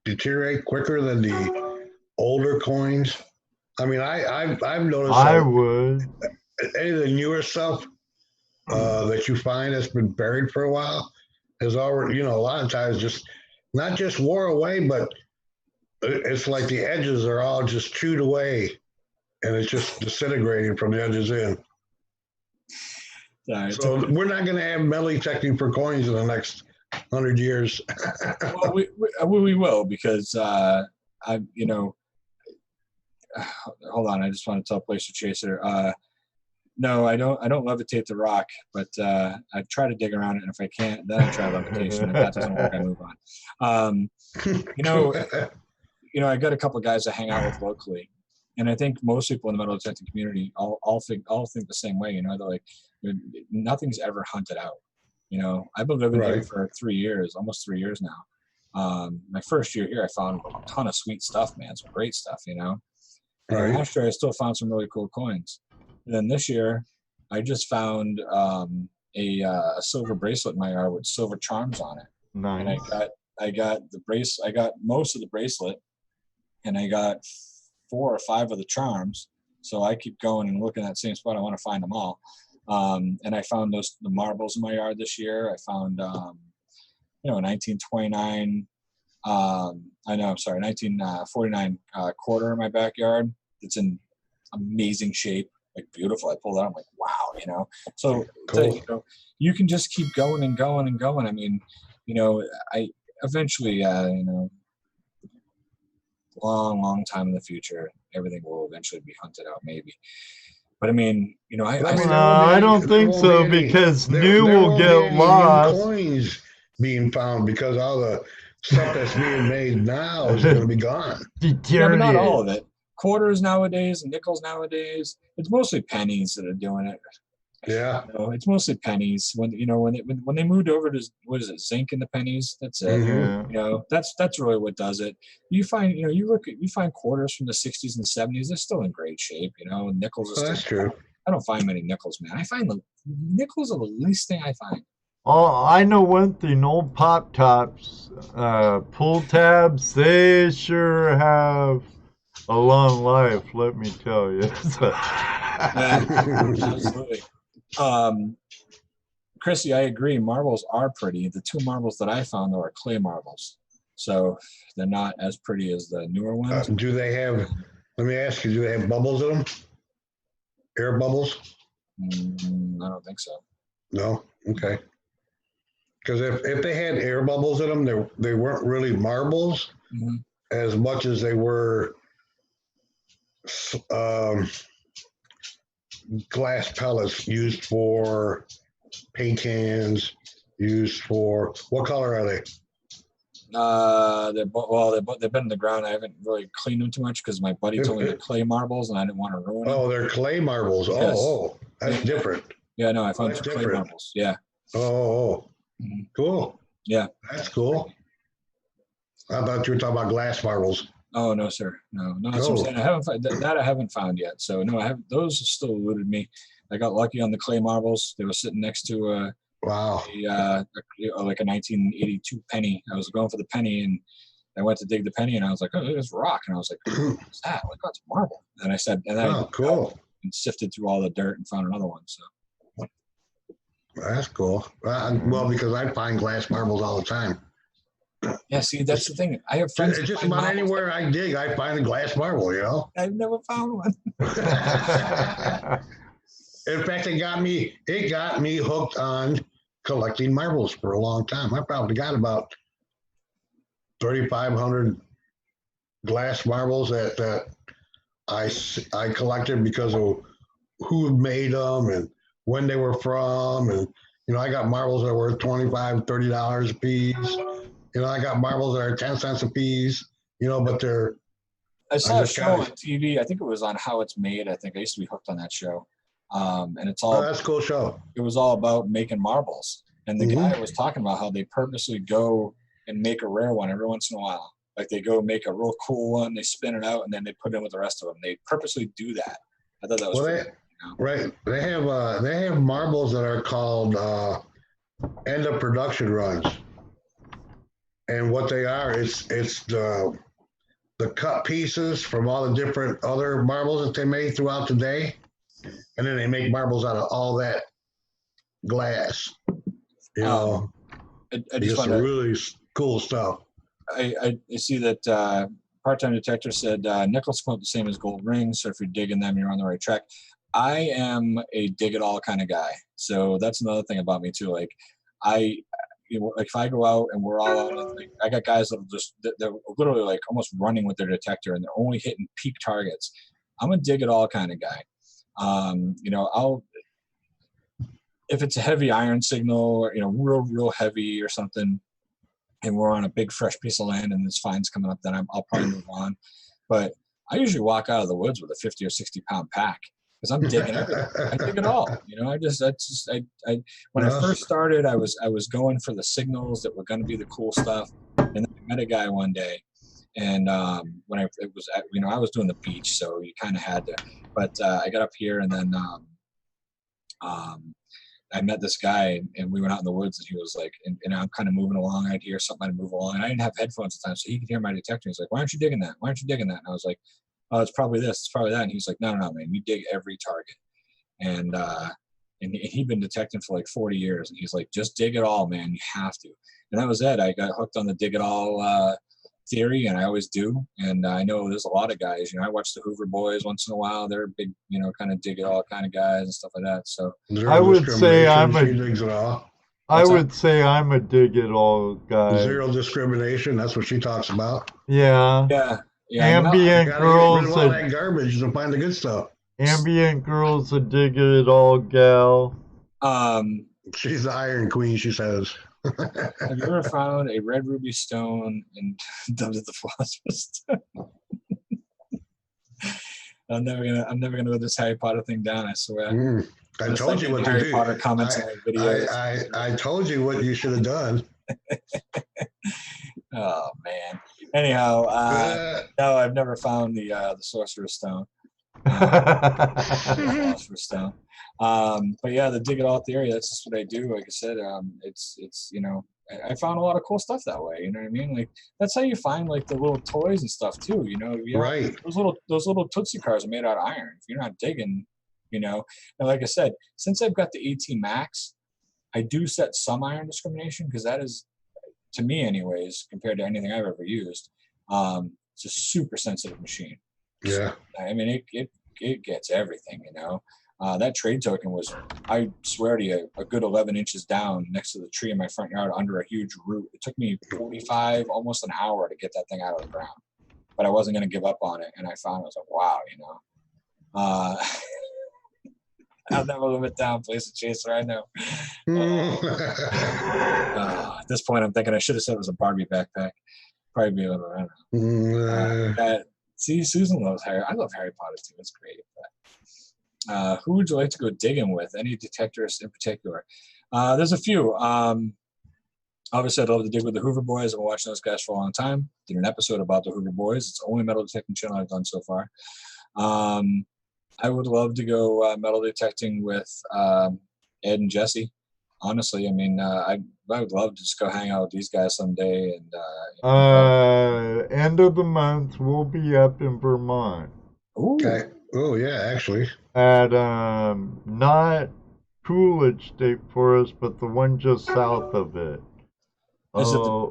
deteriorate quicker than the older coins? I mean, I've noticed. I would. Any of the newer stuff that you find that's been buried for a while is already, a lot of times just not just wore away, but it's like the edges are all just chewed away, and it's just disintegrating from the edges in. So we're not going to have metal detecting for coins in the next 100 years. Well, we will, because hold on, I just want to tell Placer Chaser. No, I don't levitate the rock, but I try to dig around it, and if I can't, then I try levitation. If that doesn't work, I move on. I got a couple of guys I hang out with locally, and I think most people in the metal detecting community all think the same way. They're like, nothing's ever hunted out. I've been living here for 3 years, almost 3 years now. My first year here, I found a ton of sweet stuff, man, some great stuff. And last year, I still found some really cool coins. And then this year, I just found a silver bracelet in my yard with silver charms on it. Nice. And I got most of the bracelet, and I got 4 or 5 of the charms. So I keep going and looking at that same spot. I want to find them all. And I found the marbles in my yard this year. I found, 1929, 1949 quarter in my backyard. It's in amazing shape, like beautiful. I pulled it out. I'm like, wow, So cool. you can just keep going and going and going. I mean, I eventually, long time in the future, everything will eventually be hunted out, maybe. But I mean, you know, I don't think so because new will get lost. New coins being found because all the stuff that's being made now is going to be gone. Yeah, but not all of it. Quarters nowadays, nickels nowadays. It's mostly pennies that are doing it. Yeah, you know, it's mostly pennies. When they moved over to what is it, zinc in the pennies? That's it. Yeah. You know, that's really what does it. You find, you know, you find quarters from the 60s and 70s. They're still in great shape. You know, nickels are still. That's true. I don't find many nickels, man. I find the nickels are the least thing I find. Oh, I know one thing. Old Pop Tops, pull tabs, they sure have a long life. Let me tell you. Yeah, absolutely. Chrissy, I agree. Marbles are pretty. The two marbles that I found though are clay marbles, so they're not as pretty as the newer ones. Do they have? Let me ask you. Do they have bubbles in them? Air bubbles? I don't think so. No. Okay. Because if they had air bubbles in them, they weren't really marbles as much as they were glass pellets used for paint cans. Used for what color are they? They've been in the ground. I haven't really cleaned them too much because my buddy told me they're clay marbles, and I didn't want to ruin them. Oh, they're clay marbles. Yes. Oh, that's different. Yeah, no, I found some clay marbles. Yeah. Cool. Yeah, that's cool. I thought you were talking about glass marbles. Oh no, sir. No. That's what I'm saying. I haven't that I haven't found yet. So no, I have. Those still eluded me. I got lucky on the clay marbles. They were sitting next to wow, like a 1982 penny. I was going for the penny, and I went to dig the penny, and I was like, "Oh, look at this rock," and I was like, "What's that?" Like, "Oh, it's a marble." And I said, and then cool. And sifted through all the dirt and found another one. So that's cool. Well, because I find glass marbles all the time. Yeah, see, that's the thing. I have friends. Just about anywhere I dig, I find a glass marble. You know, I've never found one. In fact, it got me hooked on collecting marbles for a long time. I probably got about 3,500 glass marbles that I collected because of who made them and when they were from, and you know, I got marbles that are worth $25, $30 a piece. You know, I got marbles that are 10 cents a piece. You know, but they're. I saw a show on TV. I think it was on How It's Made. I think I used to be hooked on that show. And it's all. Oh, that's a cool show. It was all about making marbles, and the guy was talking about how they purposely go and make a rare one every once in a while. Like they go make a real cool one, they spin it out, and then they put it in with the rest of them. They purposely do that. I thought that was cool. Right. They have marbles that are called end of production runs, and what they are, it's the cut pieces from all the different other marbles that they made throughout the day, and then they make marbles out of all that glass. You know, I just some really cool stuff. I see that Part-Time Detector said nickels come up the same as gold rings, so if you're digging them, you're on the right track. I am a dig it all kind of guy, so that's another thing about me too. Like like if I go out and we're all out, like, I got guys they're literally like almost running with their detector and they're only hitting peak targets. I'm a dig it all kind of guy. You know, if it's a heavy iron signal or, you know, real heavy or something, and we're on a big fresh piece of land and this fine's coming up, then I'll probably move on. But I usually walk out of the woods with a 50 or 60 pound pack because I'm digging everything. I dig it all. You know, when I first started, I was going for the signals that were going to be the cool stuff. And then I met a guy one day, and I was doing the beach, so you kind of had to. But I got up here, and then I met this guy, and we went out in the woods, and he was like, and I'm kind of moving along. I'd hear something, I'd move along, and I didn't have headphones at the time, so he could hear my detector. He's like, "Why aren't you digging that? Why aren't you digging that?" And I was like, "Oh, it's probably this, it's probably that." And he's like, No, man, you dig every target. And he'd been detecting for like 40 years, and he's like, "Just dig it all, man. You have to." And that was it. I got hooked on the dig it all theory, and I always do. And I know there's a lot of guys, you know, I watch the Hoover Boys once in a while. They're big, you know, kind of dig it all kind of guys and stuff like that. So I would say I'm a digs it all. I would say I'm a dig it all guy. Zero discrimination. That's what she talks about. Yeah. Yeah. Ambient girls. Rid of all that garbage to find the good stuff. Ambient girl's a dig it all gal. She's the Iron Queen, she says. Have you ever found a red ruby stone and dumped it the philosopher's stone? I'm never gonna let this Harry Potter thing down, I swear. I told you what to Harry do. Potter comments on my videos. I told you what you should have done. Oh man. Anyhow, no, I've never found the Sorcerer's Stone. The Philosopher's Stone. But yeah, the dig it all theory, that's just what I do. Like I said, it's you know, I found a lot of cool stuff that way. You know what I mean? Like that's how you find like the little toys and stuff too. You know, Right. Those little Tootsie cars are made out of iron. If you're not digging, you know, and like I said, since I've got the 18 Max, I do set some iron discrimination because that is, to me anyways, compared to anything I've ever used, it's a super sensitive machine. Yeah. I mean, it gets everything, you know. That trade token was, I swear to you, a good 11 inches down next to the tree in my front yard under a huge root. It took me 45, almost an hour to get that thing out of the ground. But I wasn't going to give up on it. And I found, I was like, wow, you know. I'll never live it down, place a chaser, I know. At this point, I'm thinking I should have said it was a Barbie backpack. Probably be a little, I don't know. See, Susan loves Harry. I love Harry Potter too. It's great. But, who would you like to go digging with? Any detectorists in particular? There's a few. Obviously, I'd love to dig with the Hoover Boys. I've been watching those guys for a long time. Did an episode about the Hoover Boys. It's the only metal detecting channel I've done so far. I would love to go metal detecting with Ed and Jesse. Honestly, I mean, I would love to just go hang out with these guys someday. And end of the month, we'll be up in Vermont. Ooh. Okay. Oh yeah, actually. At not Coolidge State Forest, but the one just south of it.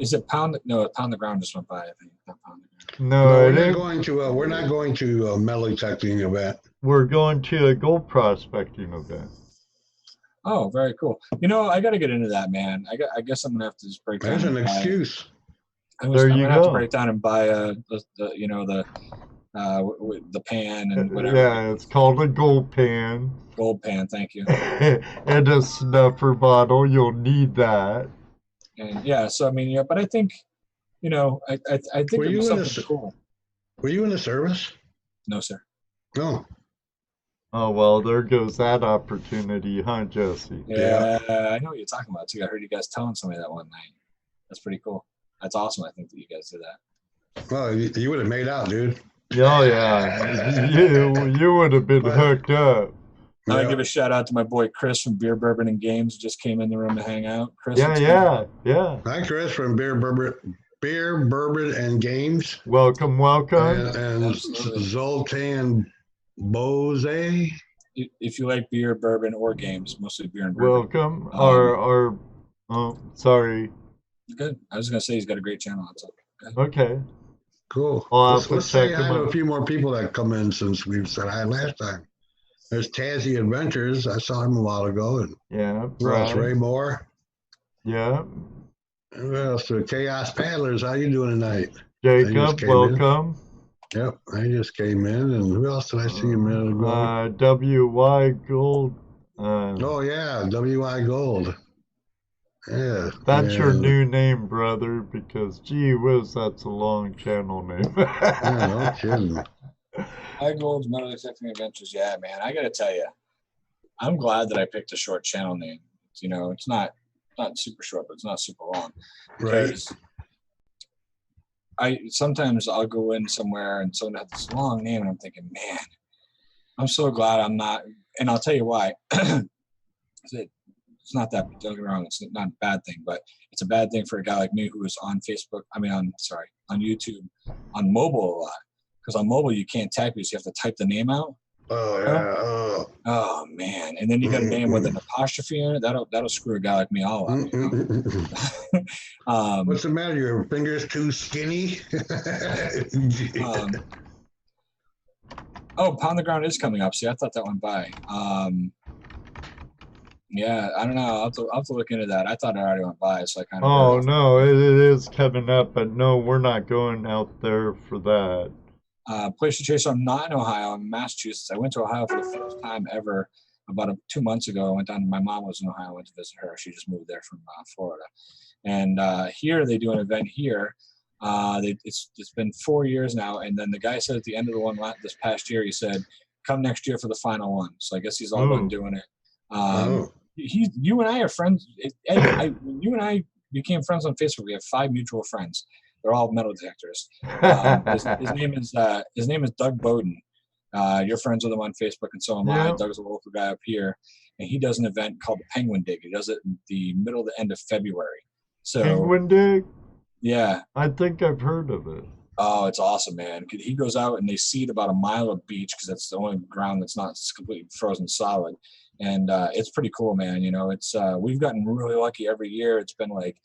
Is it Pound? No, Pound the Ground just went by. I think. Not Pound the Ground. No, we're not going to a metal detecting event. We're going to a gold prospecting event. Oh, very cool. You know, I got to get into that, man. I guess I'm gonna have to just break down. There's an excuse. I'm gonna have to break down and buy the pan and whatever. Yeah, it's called a gold pan. Gold pan, thank you. And a snuffer bottle. You'll need that. And yeah, so I mean, yeah, but I think, you know, I think it was something cool. Were you in the service? No, sir. No. Oh, well, there goes that opportunity, huh, Jesse? Yeah, I know what you're talking about, too. I heard you guys telling somebody that one night. That's pretty cool. That's awesome, I think, that you guys did that. Well, you would have made out, dude. Oh, yeah. You would have been hooked up. I want to give a shout out to my boy Chris from Beer, Bourbon, and Games. Just came in the room to hang out. Chris. Yeah. Hi, Chris from Beer, Bourbon, and Games. Welcome. And Zoltan Bose. If you like beer, bourbon, or games, mostly beer and bourbon. Welcome. Sorry. Good. I was going to say he's got a great channel. Okay. Cool. Let's say hi to a few more people that come in since we've said hi last time. There's Tazzy Adventures. I saw him a while ago. And Ray Moore. Yeah. Who else? The Chaos Paddlers. How you doing tonight? Jacob, welcome. Yep, I just came in. And who else did I see a minute ago? W.Y. Gold. Oh, yeah, W.Y. Gold. Yeah. That's your new name, brother, because gee whiz, that's a long channel name. Yeah, no kidding. Hi, Gold's Metal Detecting Adventures. Yeah, man, I got to tell you, I'm glad that I picked a short channel name. You know, it's not super short, but it's not super long. Right. Sometimes I'll go in somewhere and someone has this long name and I'm thinking, man, I'm so glad I'm not. And I'll tell you why. It's not that, don't get me wrong, it's not a bad thing, but it's a bad thing for a guy like me who is on Facebook, on YouTube, on mobile a lot. Because on mobile you can't type it, so you have to type the name out. Oh, yeah. Oh man. And then you got a name with an apostrophe in it. That'll screw a guy like me all up. You know? What's the matter? Your fingers too skinny? Pound the Ground is coming up. See, I thought that went by. Yeah, I don't know. I'll have to look into that. I thought it already went by, so I kind of. Oh no, it is coming up, but no, we're not going out there for that. place to chase. So I'm not in Ohio. I'm in Massachusetts. I went to Ohio for the first time ever about 2 months ago. I went down. My mom was in Ohio. I went to visit her. She just moved there from Florida. And here they do an event here. It's been 4 years now. And then the guy said at the end of the one this past year, he said, "Come next year for the final one." So I guess he's all done doing it. You and I are friends. You and I became friends on Facebook. We have 5 mutual friends. They're all metal detectors. His name is Doug Bowden. You're friends with him on Facebook, and so am I. Doug's a local guy up here, and he does an event called the Penguin Dig. He does it in the middle to end of February. So Penguin Dig? Yeah. I think I've heard of it. Oh, it's awesome, man. He goes out and they seed about a mile of beach because that's the only ground that's not completely frozen solid. And it's pretty cool, man. You know, it's we've gotten really lucky every year. It's been like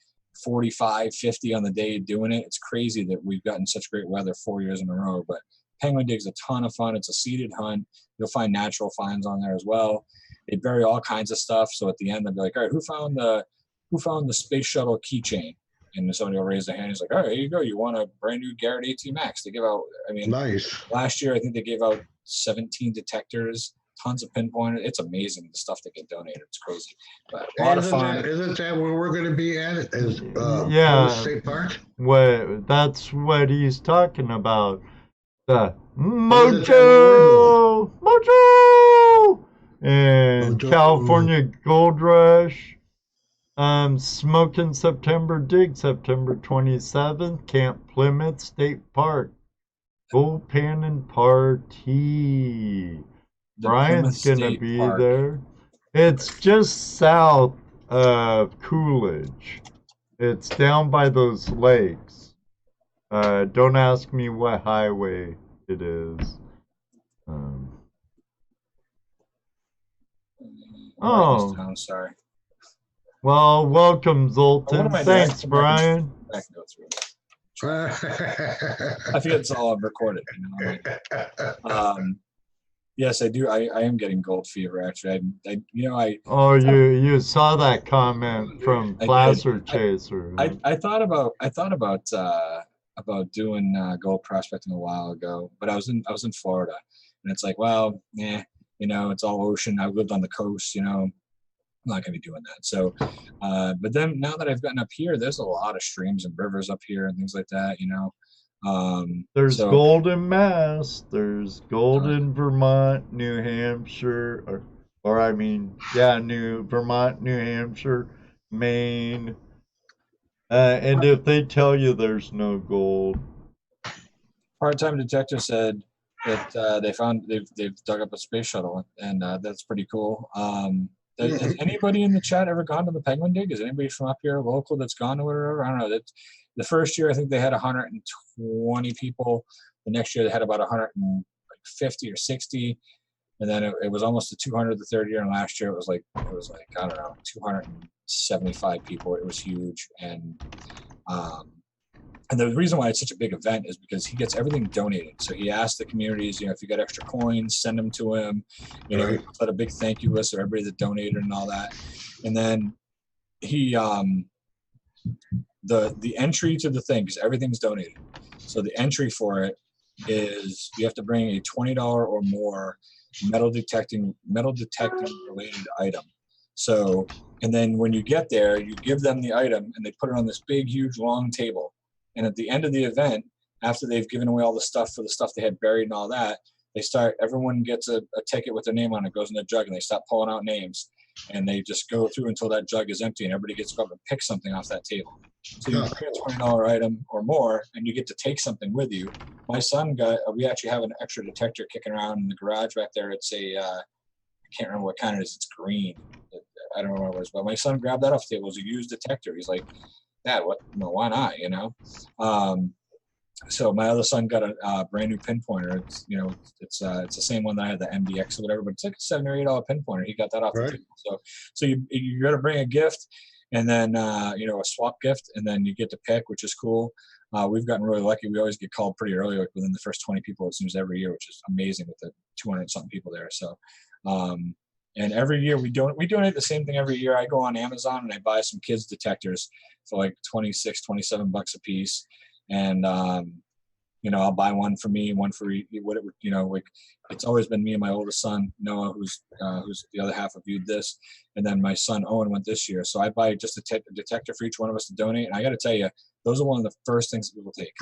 45, 50 on the day doing it. It's crazy that we've gotten such great weather 4 years in a row. But Penguin Dig's a ton of fun. It's a seeded hunt. You'll find natural finds on there as well. They bury all kinds of stuff. So at the end, they'll be like, "All right, who found the space shuttle keychain?" And somebody will raise their hand. He's like, "All right, here you go. You want a brand new Garrett AT Max?" They give out, nice. Last year, I think they gave out 17 detectors, tons of pinpointers. It's amazing the stuff that get donated. It's crazy. But a lot of fun. Isn't that where we're going to be at? State Park? That's what he's talking about. The Mojo! And California Gold Rush. Smoking September Dig, September 27th, Camp Plymouth State Park. Bullpanning Party. Brian's going to be there. It's just south of Coolidge. It's down by those lakes. Don't ask me what highway it is. I'm sorry. Well, welcome, Zoltan. Thanks, Brian. I forget it's all recorded. You know? Yes, I do. I am getting gold fever. Actually, you saw that comment from Placer Chaser. I thought about doing gold prospecting a while ago, but I was in Florida, and it's like, well, it's all ocean. I lived on the coast, I'm not going to be doing that. So, but then now that I've gotten up here, there's a lot of streams and rivers up here and things like that, There's gold in Mass. There's gold in Vermont, New Hampshire, Vermont, New Hampshire, Maine. And if they tell you there's no gold. Part-time detective said that they've dug up a space shuttle, and that's pretty cool. Has anybody in the chat ever gone to the Penguin Dig? Is anybody from up here local that's gone to whatever? I don't know. The first year I think they had 120 people. The next year they had about 150 or 60, and then it was almost to 200 the third year. And last year it was like I don't know, 275 people. It was huge, and the reason why it's such a big event is because he gets everything donated. So he asked the communities, if you got extra coins, send them to him. He put a big thank you list of everybody that donated and all that. And then he, the entry to the thing, because everything's donated. So the entry for it is you have to bring a $20 or more metal detecting related item. So, and then when you get there, you give them the item and they put it on this big, huge, long table. And at the end of the event, after they've given away all the stuff for the stuff they had buried and all that, everyone gets a ticket with their name on it, goes in the jug, and they start pulling out names. And they just go through until that jug is empty, and everybody gets to go up and pick something off that table. So you bring a $20 item or more, and you get to take something with you. My son we actually have an extra detector kicking around in the garage back there. It's I can't remember what kind it is. It's green. I don't know what it was, but my son grabbed that off the table. It was a used detector. He's like, "Dad, why not?" So my other son got a brand new pinpointer. It's the same one that I had, the MDX or whatever, but it's like a $7 or $8 pinpointer. He got that off the table. So you got to bring a gift, and then a swap gift, and then you get to pick, which is cool. We've gotten really lucky. We always get called pretty early, like within the first 20 people, it seems, every year, which is amazing with the 200 something people there. So. And every year we donate the same thing every year. I go on Amazon and I buy some kids detectors for like $26, $27 a piece. And I'll buy one for me, one for what it would, like it's always been me and my oldest son Noah, who's the other half of Viewed This, and then my son Owen went this year. So I buy just a detector for each one of us to donate, and I got to tell you, those are one of the first things that people take.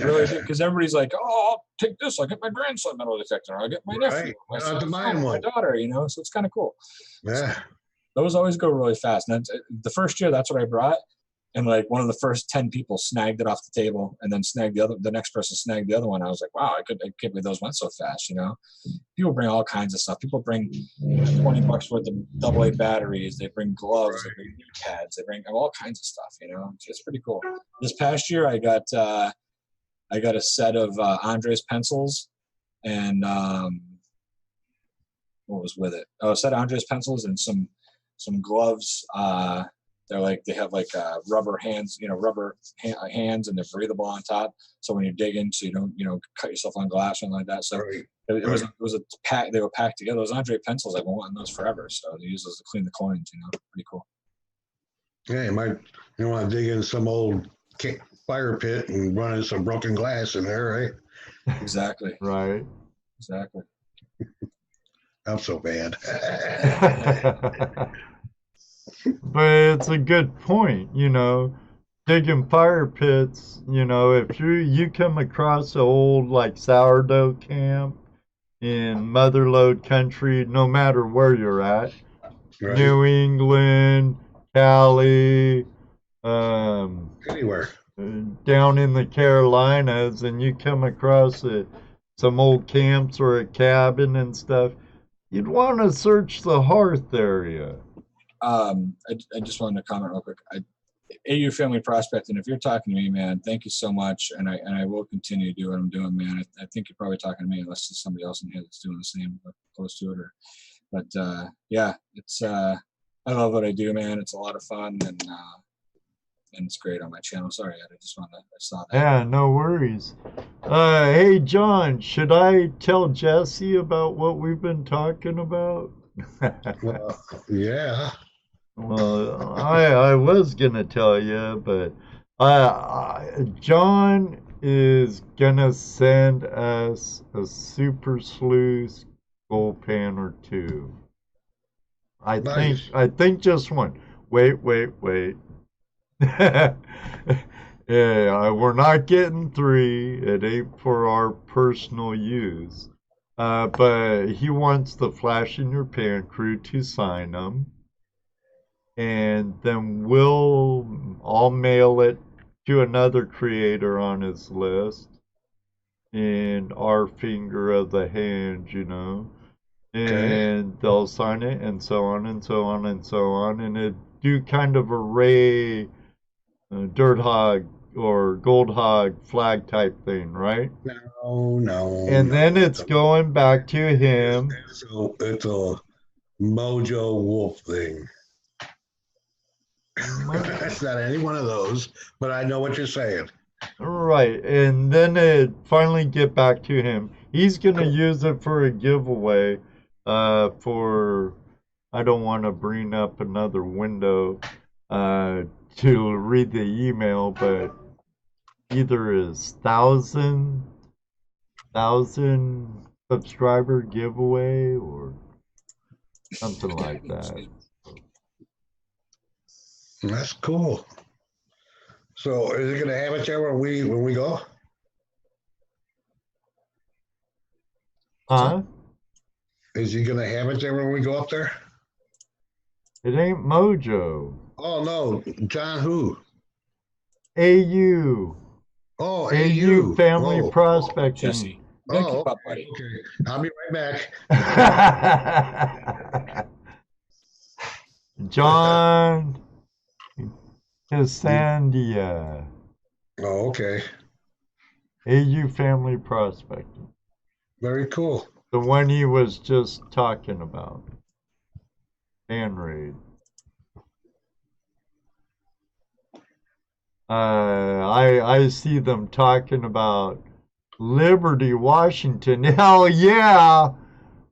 Really, because everybody's like, oh, I'll take this. I'll get my grandson metal detector. I'll get my nephew, my daughter. So it's kind of cool. Yeah. So those always go really fast. And the first year, that's what I brought. And like one of the first 10 people snagged it off the table, and then the next person snagged the other one. I was like, wow, I can't believe those went so fast. People bring all kinds of stuff. People bring $20 worth of AA batteries. They bring gloves. They bring knee pads. They bring all kinds of stuff. It's pretty cool. This past year, I got a set of Andres pencils, and what was with it? Oh, a set of Andres pencils and some gloves. They have rubber hands, rubber hands, and they're breathable on top. So when you're digging, so you don't, cut yourself on glass or anything like that. So it was a pack. They were packed together. Those Andre pencils, I've been wanting those forever. So they use those to clean the coins. Pretty cool. Yeah, you want to dig in some old fire pit and run in some broken glass in there, right? Exactly. Right. Exactly. I'm so bad. But it's a good point, digging fire pits, if you come across an old sourdough camp in motherlode country, no matter where you're at, right. New England, Cali, anywhere down in the Carolinas, and you come across some old camps or a cabin and stuff, you'd want to search the hearth area. I just wanted to comment real quick. AU Family Prospecting, if you're talking to me, man, thank you so much. And I will continue to do what I'm doing, man. I think you're probably talking to me, unless there's somebody else in here that's doing the same, or close to it. But yeah, it's I love what I do, man. It's a lot of fun, and it's great on my channel. Sorry, I saw that. Yeah, no worries. Hey, John, should I tell Jesse about what we've been talking about? Well, yeah. Well, I was gonna tell you, but John is gonna send us a super sleuth gold pan or two. I think just one. Wait. Yeah, we're not getting 3. It ain't for our personal use. But he wants the Flash in Your Pan crew to sign them. And then I'll mail it to another creator on his list in our finger of the hand, and they'll sign it, and so on and so on and so on, and it do kind of a Ray Dirt Hog or Gold Hog flag type thing, right? No. And then it's going back to him. It's a Mojo Wolf thing. It's not any one of those, but I know what you're saying. Right, and then it finally get back to him. He's gonna use it for a giveaway. For I don't want to bring up another window to read the email, but either his 1,000 subscriber giveaway or something like that. That's cool. So is it gonna have it there when we go? Huh? Is he gonna have it there when we go up there? It ain't Mojo. Oh no, John who? AU. Oh, AU Family Prospecting. Jesse. Oh, okay. I'll be right back. John Cassandia. Oh, okay. AU Family Prospecting. Very cool. The one he was just talking about. Fan raid. I see them talking about Liberty, Washington. Hell yeah!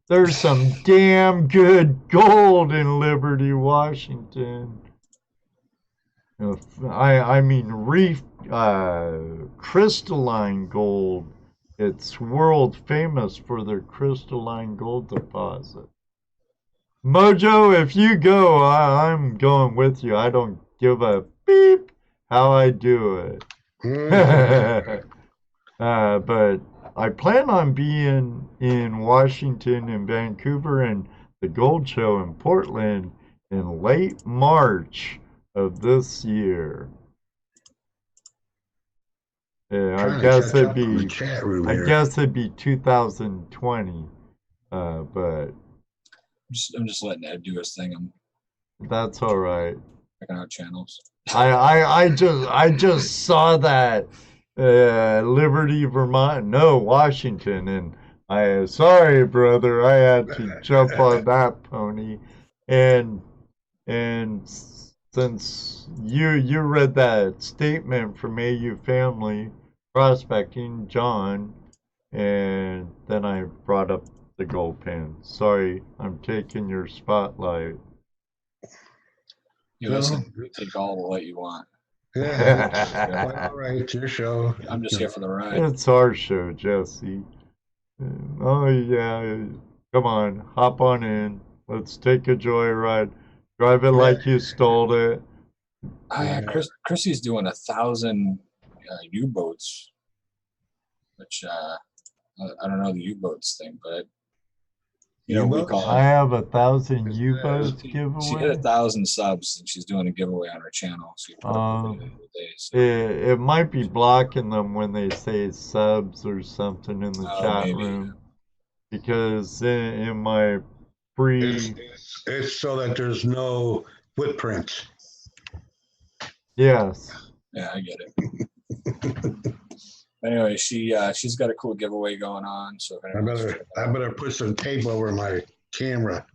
There's some damn good gold in Liberty, Washington. I mean crystalline gold. It's world famous for their crystalline gold deposit. Mojo, if you go, I'm going with you. I don't give a beep how I do it. But I plan on being in Washington and Vancouver and the Gold Show in Portland in late March of this year. Yeah, I guess it'd be 2020. But I'm just letting Ed do his thing. That's all right. Checking out channels. I just saw that Liberty, Vermont, no, Washington, and sorry, brother, I had to jump on that pony, and since you read that statement from AU Family Prospecting, John, and then I brought up the gold pen. Sorry, I'm taking your spotlight. You listen, take all the light you want. Yeah, all right, it's your show. I'm just here for the ride. It's our show, Jesse. Oh yeah, come on, hop on in. Let's take a joyride. Drive it like you stole it. Oh yeah, Chrissy's doing 1,000 U-boats, which I don't know the U-boats thing, but you know, we call it. I have 1,000 U-boats giveaway. She hit 1,000 subs, and she's doing a giveaway on her channel. So you put up a video today, so. It might be blocking them when they say subs or something in the chat room, because in my free, it's so that there's no footprints. Yes. Yeah, I get it. Anyway, she's got a cool giveaway going on. So I better put some tape over my camera.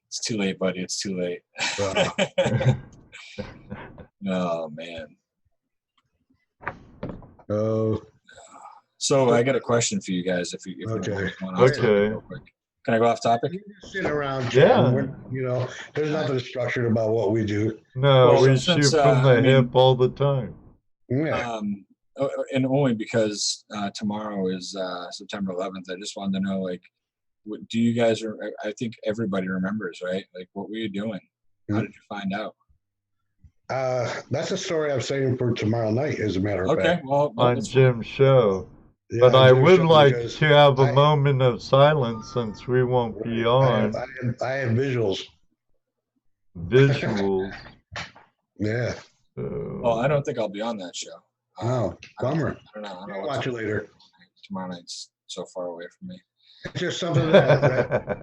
It's too late, buddy. It's too late. Oh man. Oh. So I got a question for you guys. If you okay. Real quick. Can I go off topic? You just sit around. Yeah. You know, there's nothing structured about what we do. No, we shoot from the hip all the time. Yeah. And only because tomorrow is September 11th. I just wanted to know, like, what do you guys? I think everybody remembers, right? Like, what were you doing? How did you find out? That's a story I'm saving for tomorrow night, as a matter of fact. Okay, well, on Jim's show. Yeah, but I would like because to have a moment of silence since we won't be on. I have visuals. Visuals. Yeah. Well, I don't think I'll be on that show. Oh, bummer. I don't know. I'll watch it later. Tomorrow night's so far away from me. It's just something that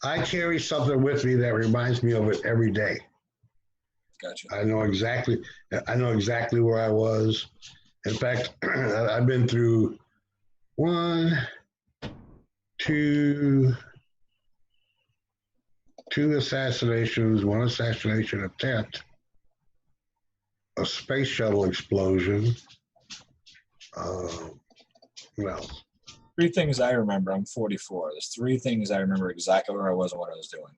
I carry something with me that reminds me of it every day. Gotcha. I know exactly where I was. In fact, I've been through two assassinations, one assassination attempt, a space shuttle explosion. What else? 3 things I remember. I'm 44. There's 3 things I remember exactly where I was and what I was doing.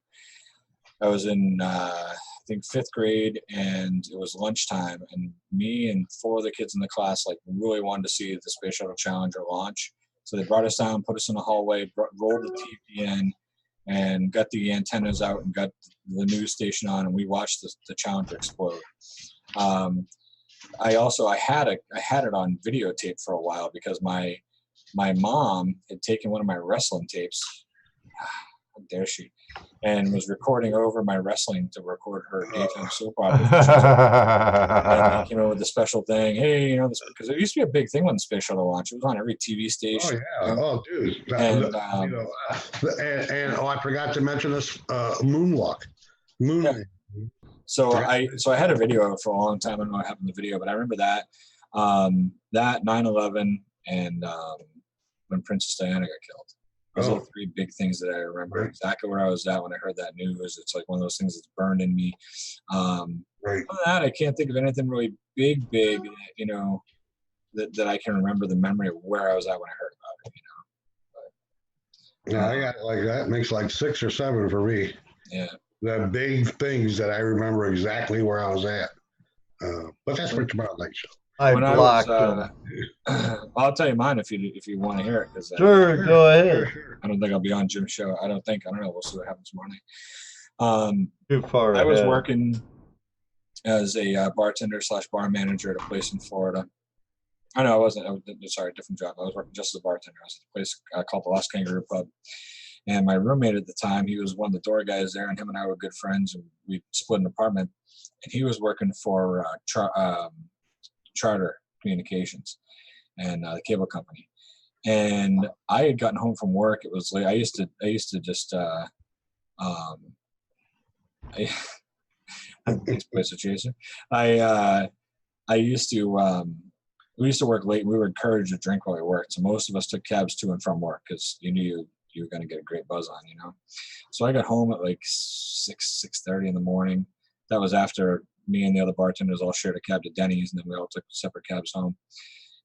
I was in, I think, 5th grade, and it was lunchtime, and me and 4 of the kids in the class like really wanted to see the Space Shuttle Challenger launch. So they brought us down, put us in the hallway, rolled the TV in, and got the antennas out and got the news station on, and we watched the Challenger explode. I had it on videotape for a while because my mom had taken one of my wrestling tapes. How dare she? And was recording over my wrestling to record her daytime soap opera. And came in with the special thing. Hey, you know, because it used to be a big thing when the space shuttle launched. It was on every TV station. Oh yeah. Oh, dude. And I forgot to mention this moonwalk. Yeah. So I had a video for a long time. I don't know what happened to the video, but I remember that. That 9/11 and when Princess Diana got killed. Those are the 3 big things that I remember exactly where I was at when I heard that news. It's like one of those things that's burned in me. Other than that, I can't think of anything really big, you know, that I can remember the memory of where I was at when I heard about it, you know. But, yeah, I got like that makes like 6 or 7 for me. Yeah. the big things that I remember exactly where I was at. But that's for tomorrow night show. I When I blocked was, him. I'll tell you mine if you want to hear it, because Sure, go ahead. I don't think I'll be on Jim's show. I don't know. We'll see what happens tomorrow night. Too far I was ahead. working as a bartender / bar manager at a place in Florida. I know I wasn't. Sorry, different job. I was working just as a bartender. I was at a place called the Lost Kangaroo Pub. And my roommate at the time, he was one of the door guys there, and him and I were good friends, and we split an apartment. And he was working for Charter Communications and the cable company. And I had gotten home from work. It was late. I used to just chaser. We used to work late. We were encouraged to drink while we worked. So most of us took cabs to and from work because you knew you were going to get a great buzz on, you know. So I got home at like 6:30 in the morning. That was after me and the other bartenders all shared a cab to Denny's, and then we all took separate cabs home.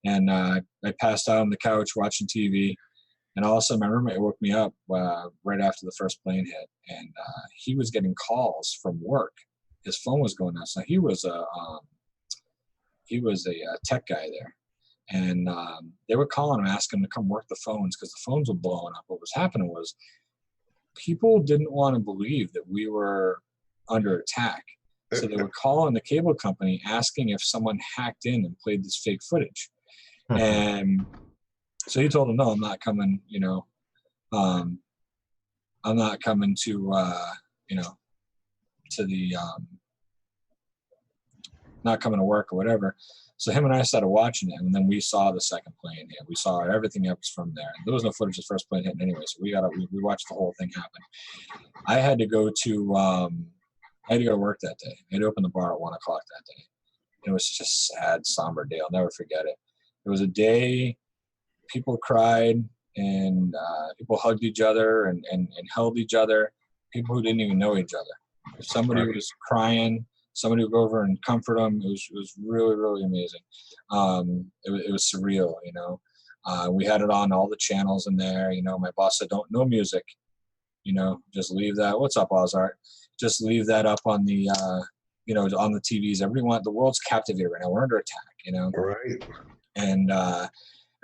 And I passed out on the couch watching TV, and all of a sudden my roommate woke me up right after the first plane hit, and he was getting calls from work. His phone was going nuts. Now he was a tech guy there, and they were calling him asking him to come work the phones because the phones were blowing up. What was happening was people didn't want to believe that we were under attack. So they were calling the cable company asking if someone hacked in and played this fake footage. And so he told them, no, I'm not coming, you know, I'm not coming to, you know, to the, not coming to work or whatever. So him and I started watching it, and then we saw the second plane hit. We saw everything else from there. There was no footage of the first plane hitting anyway, so we watched the whole thing happen. I had to go to work that day. I had to open the bar at 1:00 that day. It was just a sad, somber day. I'll never forget it. It was a day people cried and people hugged each other and held each other, people who didn't even know each other. If somebody was crying, somebody would go over and comfort them. It was really, really amazing. It was surreal, you know. We had it on all the channels in there. You know, my boss said, no music. You know, just leave that. What's up, Ozart? Just leave that up on the, you know, on the TVs. Everyone, the world's captivated right now. We're under attack, you know. Right. And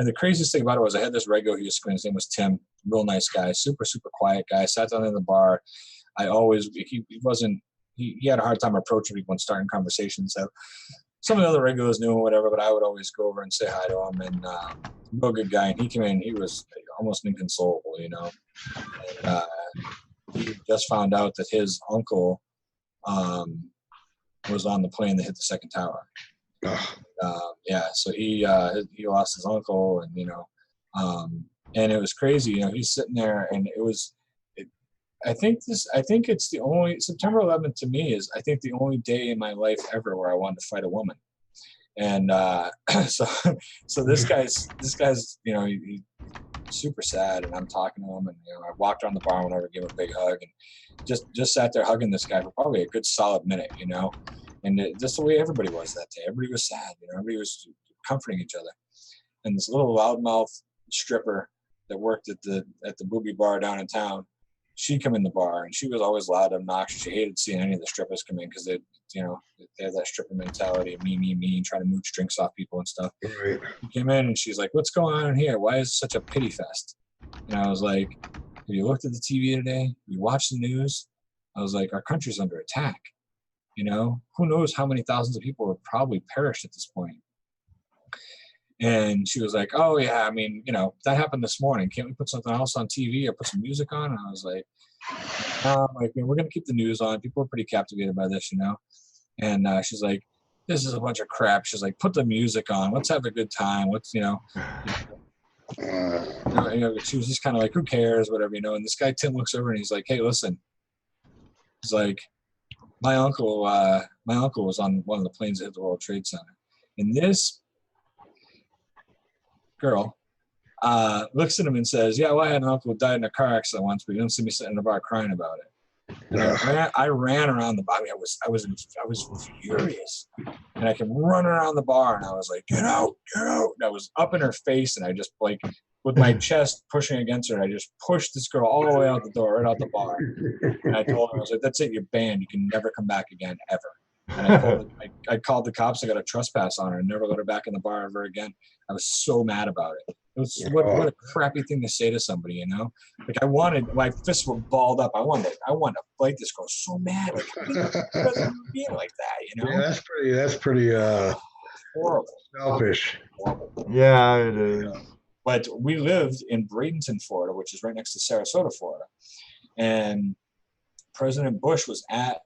the craziest thing about it was I had this regular who used to, his name was Tim, real nice guy, super, super quiet guy. Sat down in the bar. He had a hard time approaching people and starting conversations. So some of the other regulars knew him, whatever, but I would always go over and say hi to him. And real good guy. And he came in, he was almost inconsolable, you know. And he just found out that his uncle was on the plane that hit the second tower. Yeah, so he lost his uncle, and you know, and it was crazy. You know, he's sitting there, and I think it's the only September 11th to me is I think the only day in my life ever where I wanted to fight a woman. And so this guy's you know, he's super sad, and I'm talking to him, and you know, I walked around the bar whenever, gave him a big hug, and just sat there hugging this guy for probably a good solid minute, you know. And just the way everybody was that day. Everybody was sad, you know. Everybody was comforting each other. And this little loudmouth stripper that worked at the booby bar down in town, she come in the bar, and she was always loud and obnoxious. She hated seeing any of the strippers come in because they have that stripper mentality of me, trying to mooch drinks off people and stuff. Right. She came in, and she's like, "What's going on in here? Why is it such a pity fest?" And I was like, "Have you looked at the TV today? You watched the news?" I was like, "Our country's under attack. You know, who knows how many thousands of people have probably perished at this point." And she was like, "Oh yeah, I mean, you know, that happened this morning. Can't we put something else on TV or put some music on?" And I was like, we're going to keep the news on. People are pretty captivated by this, you know. And she's like, "This is a bunch of crap." She's like, "Put the music on. Let's have a good time. Let's, you know." She was just kind of like, "Who cares?" Whatever, you know. And this guy Tim looks over and he's like, "Hey, listen." He's like, my uncle was on one of the planes that hit the World Trade Center, and this girl looks at him and says, "Yeah, well, I had an uncle who died in a car accident once, but you don't see me sitting in a bar crying about it." And I ran around the bar. I was furious, and I came running around the bar, and I was like, "Get out, get out!" And I was up in her face, and I just like, with my chest pushing against her, I just pushed this girl all the way out the door, right out the bar. And I told her, I was like, "That's it, you're banned. You can never come back again, ever." And I called the cops. I got a trespass on her and never let her back in the bar ever again. I was so mad about it. It was what a crappy thing to say to somebody, you know? Like my fists were balled up. I wanted to fight this girl so mad. Like, how doesn't being like that, you know? Yeah, that's pretty horrible. Selfish. Horrible. Yeah, it is. But we lived in Bradenton, Florida, which is right next to Sarasota, Florida. And President Bush was at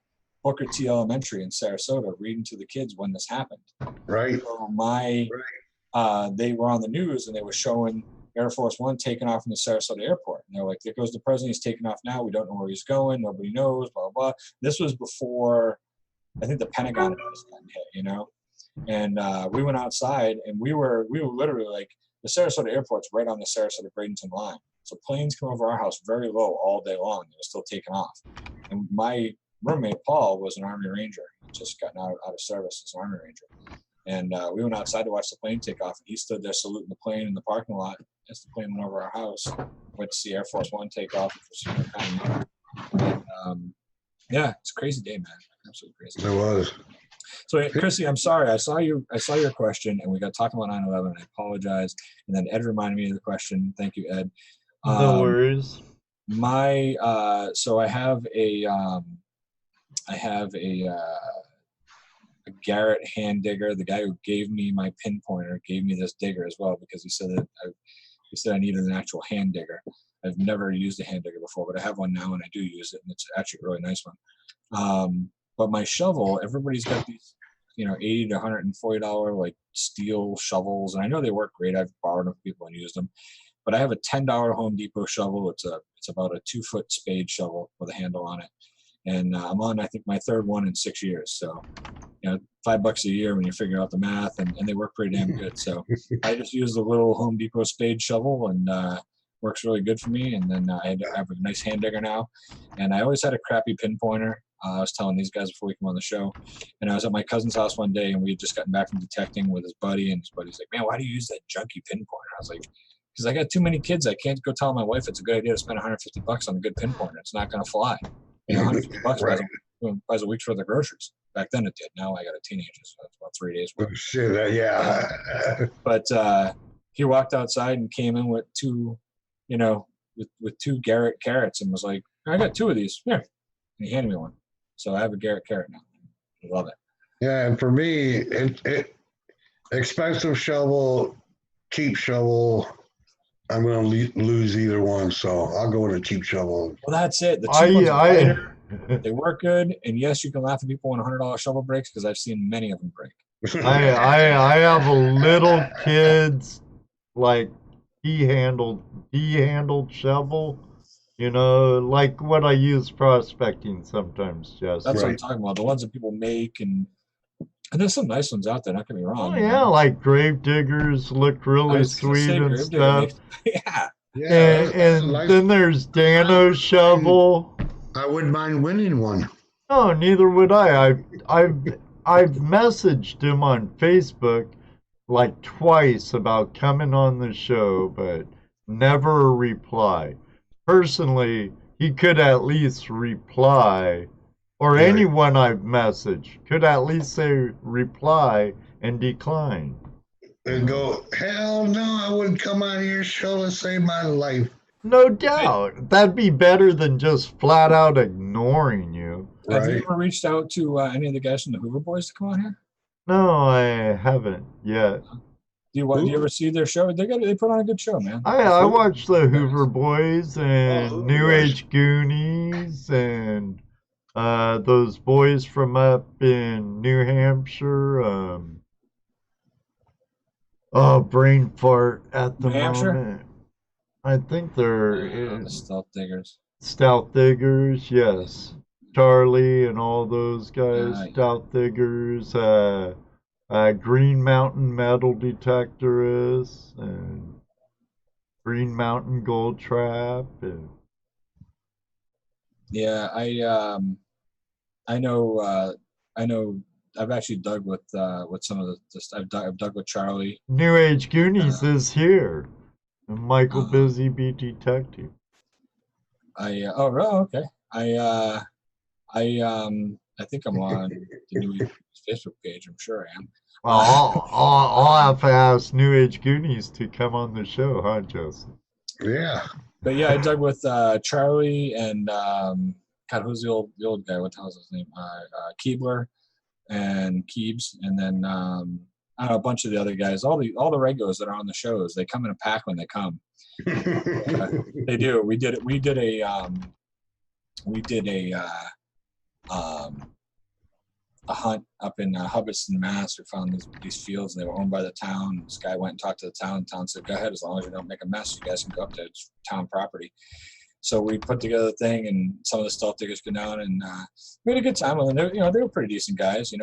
Booker T Elementary in Sarasota reading to the kids when this happened. Right. So they were on the news and they were showing Air Force One taking off from the Sarasota airport. And they're like, "There goes the president. He's taking off now. We don't know where he's going. Nobody knows, blah, blah, blah." This was before, I think, the Pentagon had just gotten hit, you know? And we went outside and we were literally like, the Sarasota airport's right on the Sarasota-Bradenton line. So planes come over our house very low all day long. They were still taking off. And my roommate, Paul, was an Army Ranger. He'd just gotten out of service as an Army Ranger. And we went outside to watch the plane take off. And he stood there saluting the plane in the parking lot as the plane went over our house. Went to see Air Force One take off, which was super kind of neat. And, yeah, it's a crazy day, man. Absolutely crazy. It was. So, Chrissy, I'm sorry. I saw your question, and we got talking about 9/11. I apologize. And then Ed reminded me of the question. Thank you, Ed. No worries. So I have a Garrett hand digger. The guy who gave me my pinpointer gave me this digger as well because he said I needed an actual hand digger. I've never used a hand digger before, but I have one now and I do use it, and it's actually a really nice one. But my shovel, everybody's got these, $80 to $140 like steel shovels, and I know they work great. I've borrowed them from people and used them. But I have a $10 Home Depot shovel. It's about a 2-foot spade shovel with a handle on it, and I'm on, I think, my third one in 6 years. So, $5 a year when you figure out the math, and they work pretty damn good. So I just use the little Home Depot spade shovel, and works really good for me. And then I have a nice hand digger now, and I always had a crappy pinpointer. I was telling these guys before we came on the show, and I was at my cousin's house one day, and we had just gotten back from detecting with his buddy, and his buddy's like, "Man, why do you use that junky pinpointer?" I was like, "Because I got too many kids. I can't go tell my wife it's a good idea to spend $150 on a good pinpointer. It's not going to fly. $150 buys a week's worth of groceries. Back then it did. Now I got a teenager, so that's about 3 days worth. Oh, shit, yeah. But he walked outside and came in with two, with two Garrett carrots and was like, "I got 2 of these. Here." And he handed me one. So I have a Garrett carrot now. I love it. Yeah, and for me, it expensive shovel, cheap shovel, I'm going to lose either one, so I'll go with a cheap shovel. Well, that's it. The cheap ones are lighter, they work good, and yes, you can laugh at people when $100 shovel breaks because I've seen many of them break. I have a little kid's like D-handled shovel, like what I use prospecting sometimes. Just that's what I'm talking about. The ones that people make, and there's some nice ones out there. Not get me wrong. Oh yeah, like grave diggers look really sweet and stuff. Yeah. And then there's Dano's shovel. I wouldn't mind winning one. No, neither would I. I've messaged him on Facebook like twice about coming on the show, but never a reply. Personally, he could at least reply, or anyone I've messaged could at least say reply and decline. And go, hell no, I wouldn't come on your show to save my life. No doubt. That'd be better than just flat out ignoring you. Have you ever reached out to any of the guys from the Hoover Boys to come on here? No, I haven't yet. Do you ever see their show? They put on a good show, man. I watch the Hoover Boys and New Age Goonies and those boys from up in New Hampshire. Brain fart at the moment. I think they're the Stealth Diggers. Stealth Diggers, yes. Charlie and all those guys, Stealth Diggers, Green Mountain Metal Detectorist, and Green Mountain Gold Trap. And Yeah, I know. I've actually dug with some of I've dug with Charlie. New Age Goonies is here. And Michael Busy be detective. Oh, okay. I think I'm on the New Age Facebook page. I'm sure I am. Well, I'll have to ask New Age Goonies to come on the show, huh, Joseph? Yeah. But yeah, I dug with Charlie and God, who's the old guy? What the hell's his name? Keebler and Keebs, and then I don't know, a bunch of the other guys. All the regulars that are on the shows, they come in a pack when they come. They do. We did a hunt up in Hubbardston, Mass. We found these fields, and they were owned by the town. This guy went and talked to the town. The town said, "Go ahead, as long as you don't make a mess, you guys can go up to town property." So we put together the thing, and some of the stealth diggers go down, and we had a good time with them. They were pretty decent guys. They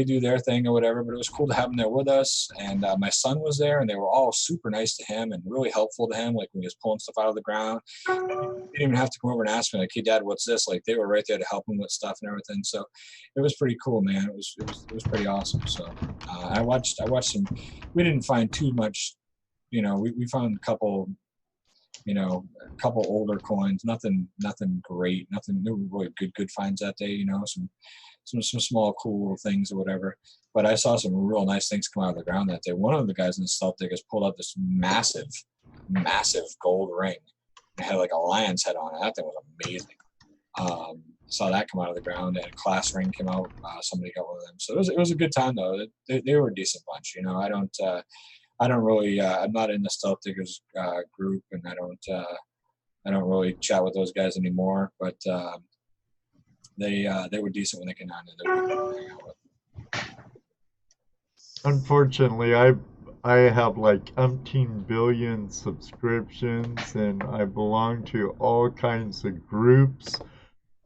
do their thing or whatever. But it was cool to have them there with us. And my son was there, and they were all super nice to him and really helpful to him. Like when he was pulling stuff out of the ground, he didn't even have to come over and ask me, like, "Hey, Dad, what's this?" Like they were right there to help him with stuff and everything. So it was pretty cool, man. It was pretty awesome. So I watched some. We didn't find too much. We found a couple older coins, nothing great, no really good finds that day, some small cool things or whatever. But I saw some real nice things come out of the ground that day. One of the guys in the stealth diggers pulled out this massive gold ring. It had like a lion's head on it. That thing was amazing. Saw that come out of the ground, and a class ring came out. Somebody got one of them. So it was a good time though. They were a decent bunch. I don't really. I'm not in the stealth diggers group, and I don't really chat with those guys anymore. But they were decent when they came on, and they were good to hang out with. Unfortunately, I have like umpteen billion subscriptions, and I belong to all kinds of groups.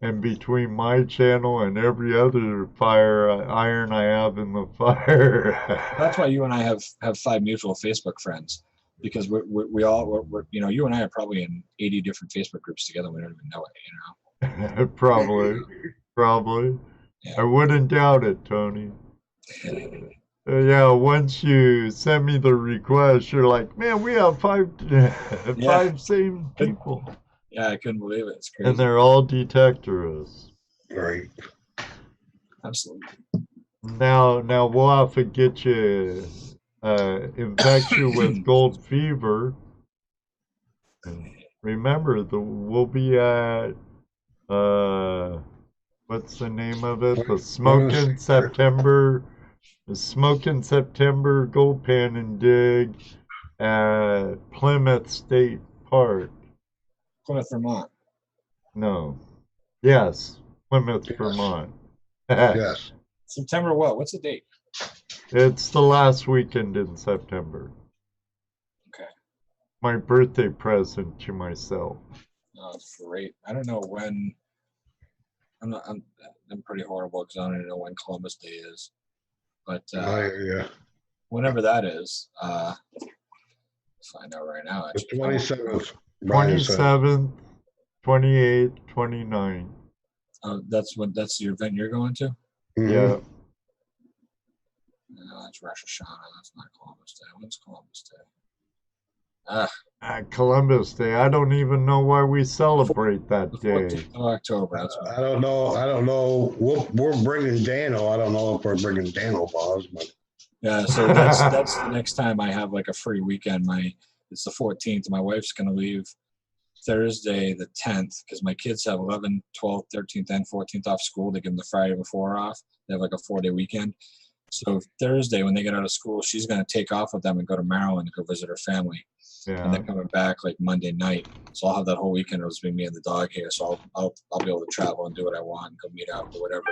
And between my channel and every other iron I have in the fire. That's why you and I have 5 mutual Facebook friends, because we're you and I are probably in 80 different Facebook groups together. We don't even know it, Probably. Yeah. I wouldn't doubt it, Tony. Yeah, once you send me the request, you're like, man, we have 5 same people. Yeah, I couldn't believe it. It's crazy. And they're all detectorists. Right. Absolutely. Now we'll have to get you, infect you with gold fever. Remember, we'll be at, what's the name of it? The Smokin' September Gold Pan and Dig at Plymouth State Park. Plymouth, Vermont. No. Yes. Plymouth, Vermont. Yes. September what? What's the date? It's the last weekend in September. Okay. My birthday present to myself. Oh, that's great. I don't know when. I'm pretty horrible because I don't even know when Columbus Day is. But Yeah. whenever that is, find out right now. The 27th. 27th, 28th, 29th. That's the event you're going to? Mm-hmm. Yeah. No, that's Rosh Hashanah. That's not Columbus Day. When's Columbus Day? Columbus Day. I don't even know why we celebrate that The day. 14th of October. That's I don't know. We're bringing Dano. I don't know if we're bringing Dano balls, but yeah. So that's the next time I have like a free weekend. It's the 14th. My wife's gonna leave Thursday the 10th because my kids have 11th, 12th, 13th, and 14th off school. They give them the Friday before off. They have like a 4-day weekend. So Thursday, when they get out of school, she's going to take off with them and go to Maryland to go visit her family. Yeah. And they're coming back like Monday night. So I'll have that whole weekend. It'll just be me and the dog here. So I'll be able to travel and do what I want and go meet up or whatever.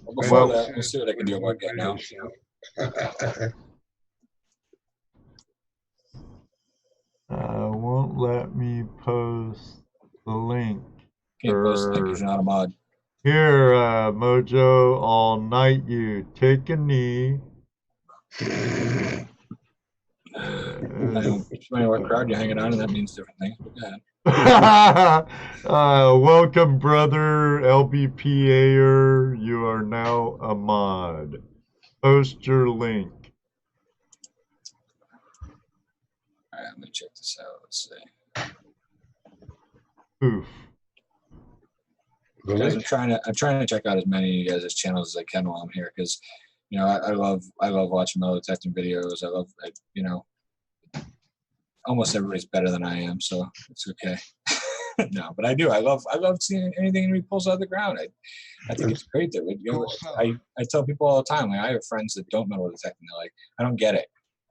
But before that, we'll see what I can do about getting out. Won't let me post the link. Can't post it because you're not a mod. Here, Mojo, all night you take a knee. Depending on what crowd you're hanging out, and that means different things. But go ahead. Welcome, brother LBPAer. You are now a mod. Post your link. All right, let me check this out. Let's see. Oof. Because I'm trying to check out as many of you guys' channels as I can while I'm here, because you know I love watching metal detecting videos. You know, almost everybody's better than I am, so it's okay. No, but I do. I love seeing anything anybody pulls out of the ground. I think it's great that we, you know, I tell people all the time. Like, I have friends that don't metal detect, and they're like, I don't get it.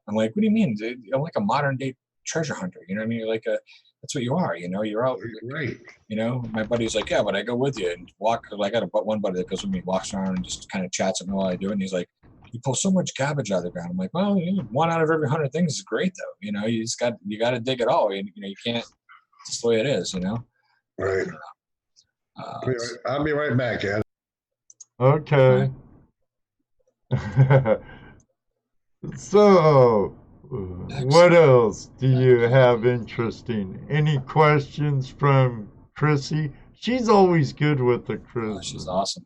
I'm like, what do you mean? Dude? I'm like a modern day treasure hunter. You know what I mean? You're like that's what you are. You know, you're out. Right. You know, my buddy's like, yeah, but I go with you and walk. I got one buddy that goes with me, walks around and just kind of chats with me while I do it. And he's like, you pull so much garbage out of the ground. I'm like, well, you know, 1 out of every 100 things is great, though. You know, you got to dig it all. You know, you can't. It's just the way it is. You know. Right. I'll be right back, Ed. Okay. So, what else do you have interesting? Any questions from Chrissy? She's always good with the Chris. Oh, she's awesome.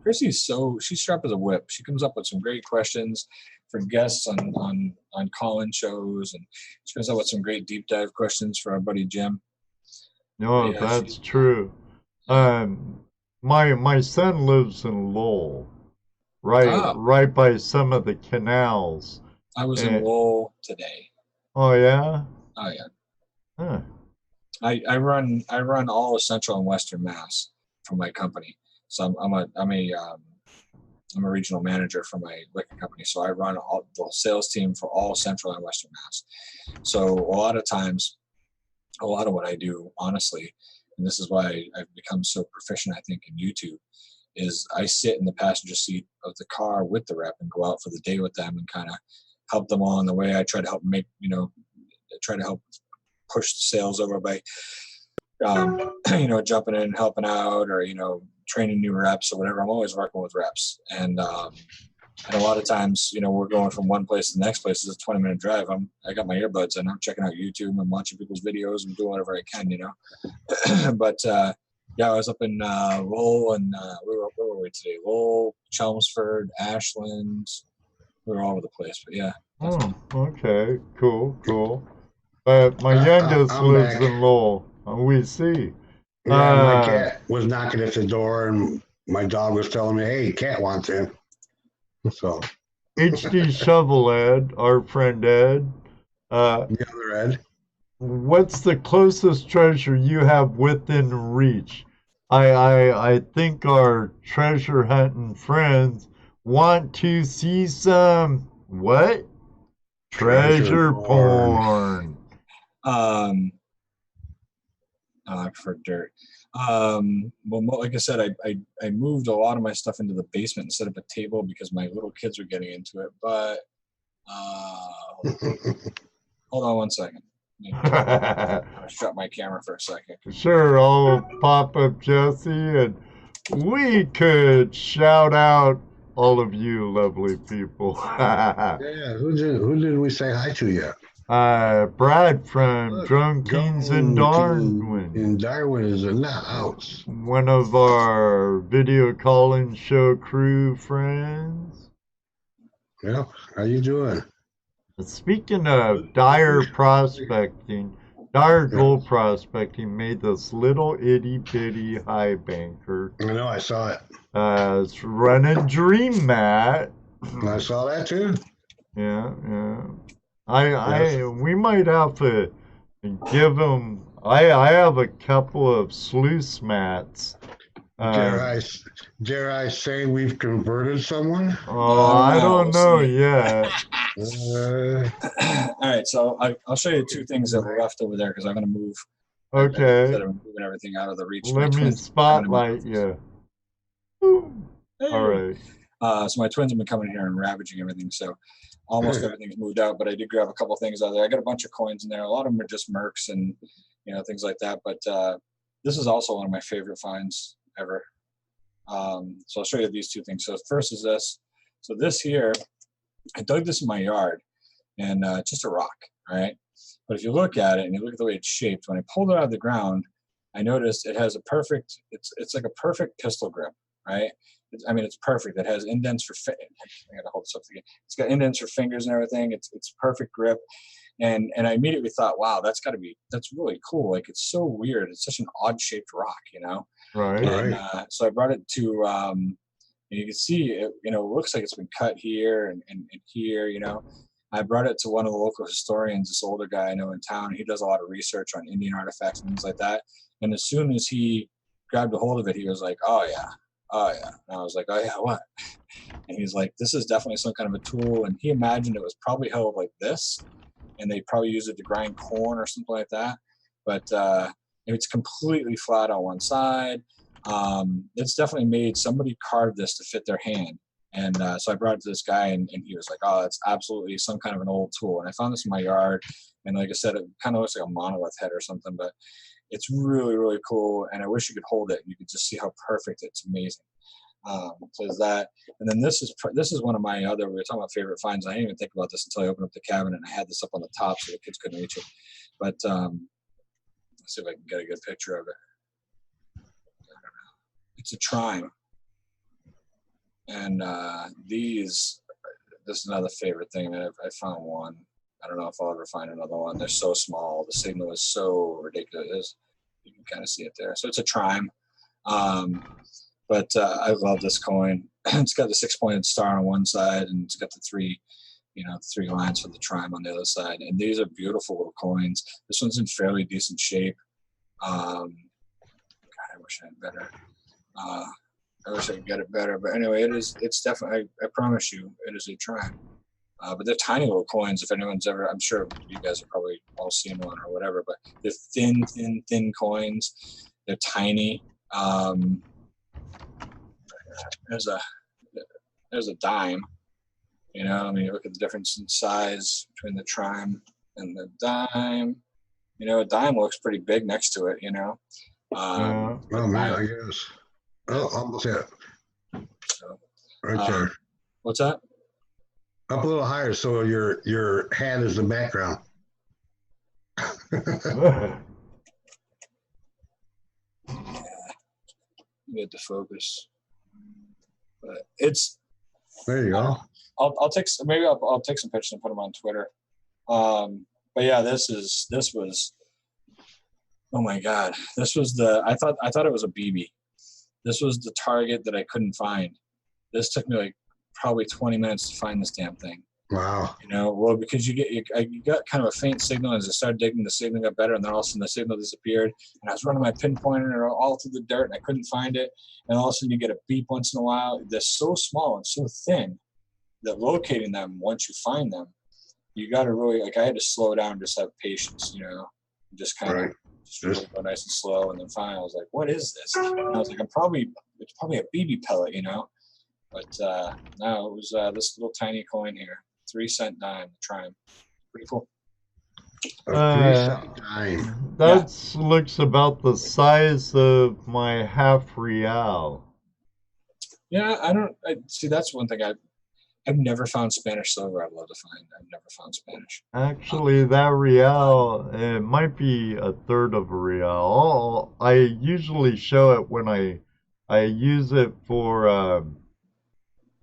Chrissy's she's sharp as a whip. She comes up with some great questions for guests on call-in shows, and she comes up with some great deep dive questions for our buddy Jim. No, yeah, that's true. My son lives in Lowell, right by some of the canals. I was in Lowell today. Oh yeah. Oh yeah. Huh. I run all of Central and Western Mass for my company. So I'm a regional manager for my liquor company. So I run all the sales team for all Central and Western Mass. So a lot of times, a lot of what I do, honestly, and this is why I've become so proficient, I think, in YouTube, is I sit in the passenger seat of the car with the rep and go out for the day with them and kind of help them along the way. I try to help help push sales over by, you know, jumping in and helping out, or, you know, training new reps or whatever. I'm always working with reps. And a lot of times, you know, we're going from one place to the next place. It's a 20-minute drive. I got my earbuds and I'm checking out YouTube and watching people's videos and doing whatever I can, you know. But yeah, I was up in Lowell, and where were we today? Lowell, Chelmsford, Ashland. We were all over the place, but yeah. Oh, okay, cool. But my youngest lives in Lowell. We see. Yeah, my cat was knocking at the door, and my dog was telling me, "Hey, cat wants in." So, HD Shovel Ed, our friend Ed. The other Ed. What's the closest treasure you have within reach? I think our treasure hunting friends want to see some what? Treasure porn. For dirt. Well, like I said, I moved a lot of my stuff into the basement and set up a table because my little kids were getting into it. But hold on one second. I'll shut my camera for a second. Sure, I'll pop up Jesse, and we could shout out all of you lovely people. Yeah, who did we say hi to yet? Brad from Drone Kings in Darwin. In Darwin is in the house. One of our video call-in show crew friends. Yeah, how you doing? Speaking of dire prospecting, dire gold prospecting made this little itty bitty high banker. I know, I saw it. It's running Dream Mat. I saw that too. Yeah. We might have to give him. I have a couple of sluice mats. Dare I say we've converted someone? Oh, I don't know yet. All right, so I'll show you two things that were left over there because I'm going to move. Okay. Instead of moving everything out of the reach. Let me spotlight you. Hey. All right. So my twins have been coming here and ravaging everything. So almost everything's moved out, but I did grab a couple things out there. I got a bunch of coins in there. A lot of them are just mercs and, you know, things like that. But this is also one of my favorite finds ever. So I'll show you these two things. So first is this. So this here, I dug this in my yard, and just a rock, right? But if you look at it and you look at the way it's shaped, when I pulled it out of the ground, I noticed it has a perfect, it's like a perfect pistol grip, right? It's perfect. It has indents for, I gotta hold this up again. It's got indents for fingers and everything. It's perfect grip. And I immediately thought, wow, that's really cool. Like, it's so weird. It's such an odd shaped rock, you know? Right. And so I brought it to, and you can see it, you know, it looks like it's been cut here and here, you know. I brought it to one of the local historians, this older guy I know in town. He does a lot of research on Indian artifacts and things like that. And as soon as he grabbed a hold of it, he was like, oh yeah. And I was like, oh yeah, what? And he's like, this is definitely some kind of a tool. And he imagined it was probably held like this, and they probably use it to grind corn or something like that. But it's completely flat on one side. It's definitely made, somebody carved this to fit their hand. And so I brought it to this guy, and he was like, oh, it's absolutely some kind of an old tool. And I found this in my yard. And like I said, it kind of looks like a monolith head or something, but it's really, really cool. And I wish you could hold it. You could just see how perfect it's amazing. So there's that. And then this is one of my other, we were talking about favorite finds. I didn't even think about this until I opened up the cabinet, and I had this up on the top so the kids couldn't reach it. But let's see if I can get a good picture of it. I don't know. It's a trime. And this is another favorite thing. I found one. I don't know if I'll ever find another one. They're so small. The signal is so ridiculous. You can kind of see it there. So it's a trime. But I love this coin. It's got the 6-pointed star on one side, and it's got the three lines for the trime on the other side. And these are beautiful little coins. This one's in fairly decent shape. God, I wish I had better. I wish I could get it better, but anyway, it's definitely, I promise you, it is a trime. But they're tiny little coins. If anyone's ever, I'm sure you guys have probably all seen one or whatever, but they're thin coins. They're tiny. There's a dime, you know, I mean, you look at the difference in size between the trime and the dime. You know, a dime looks pretty big next to it, you know. Oh man, I guess. Oh, almost hit. So, Right there. What's that? Up a little higher, so your hand is the background. Get the focus, but it's. There you go. I'll take some pictures and put them on Twitter. But yeah, this was. Oh my God, this was I thought it was a BB. This was the target that I couldn't find. This took me like probably 20 minutes to find this damn thing. Wow. You know, well, because you got kind of a faint signal. As I started digging, the signal got better, and then all of a sudden the signal disappeared. And I was running my pinpointer all through the dirt, and I couldn't find it. And all of a sudden you get a beep once in a while. They're so small and so thin that locating them once you find them, you got to really, like, I had to slow down, just have patience, you know, just kind of just really go nice and slow. And then finally I was like, what is this? And I was like, it's probably a BB pellet, you know. But no, it was this little tiny coin here, 3-cent dime, the trime. Pretty cool. A 3-cent dime. That looks about the size of my half real. Yeah, I see. That's one thing I've never found Spanish silver. I'd love to find. I've never found Spanish. Actually, that real, it might be a third of a real. I usually show it when I use it for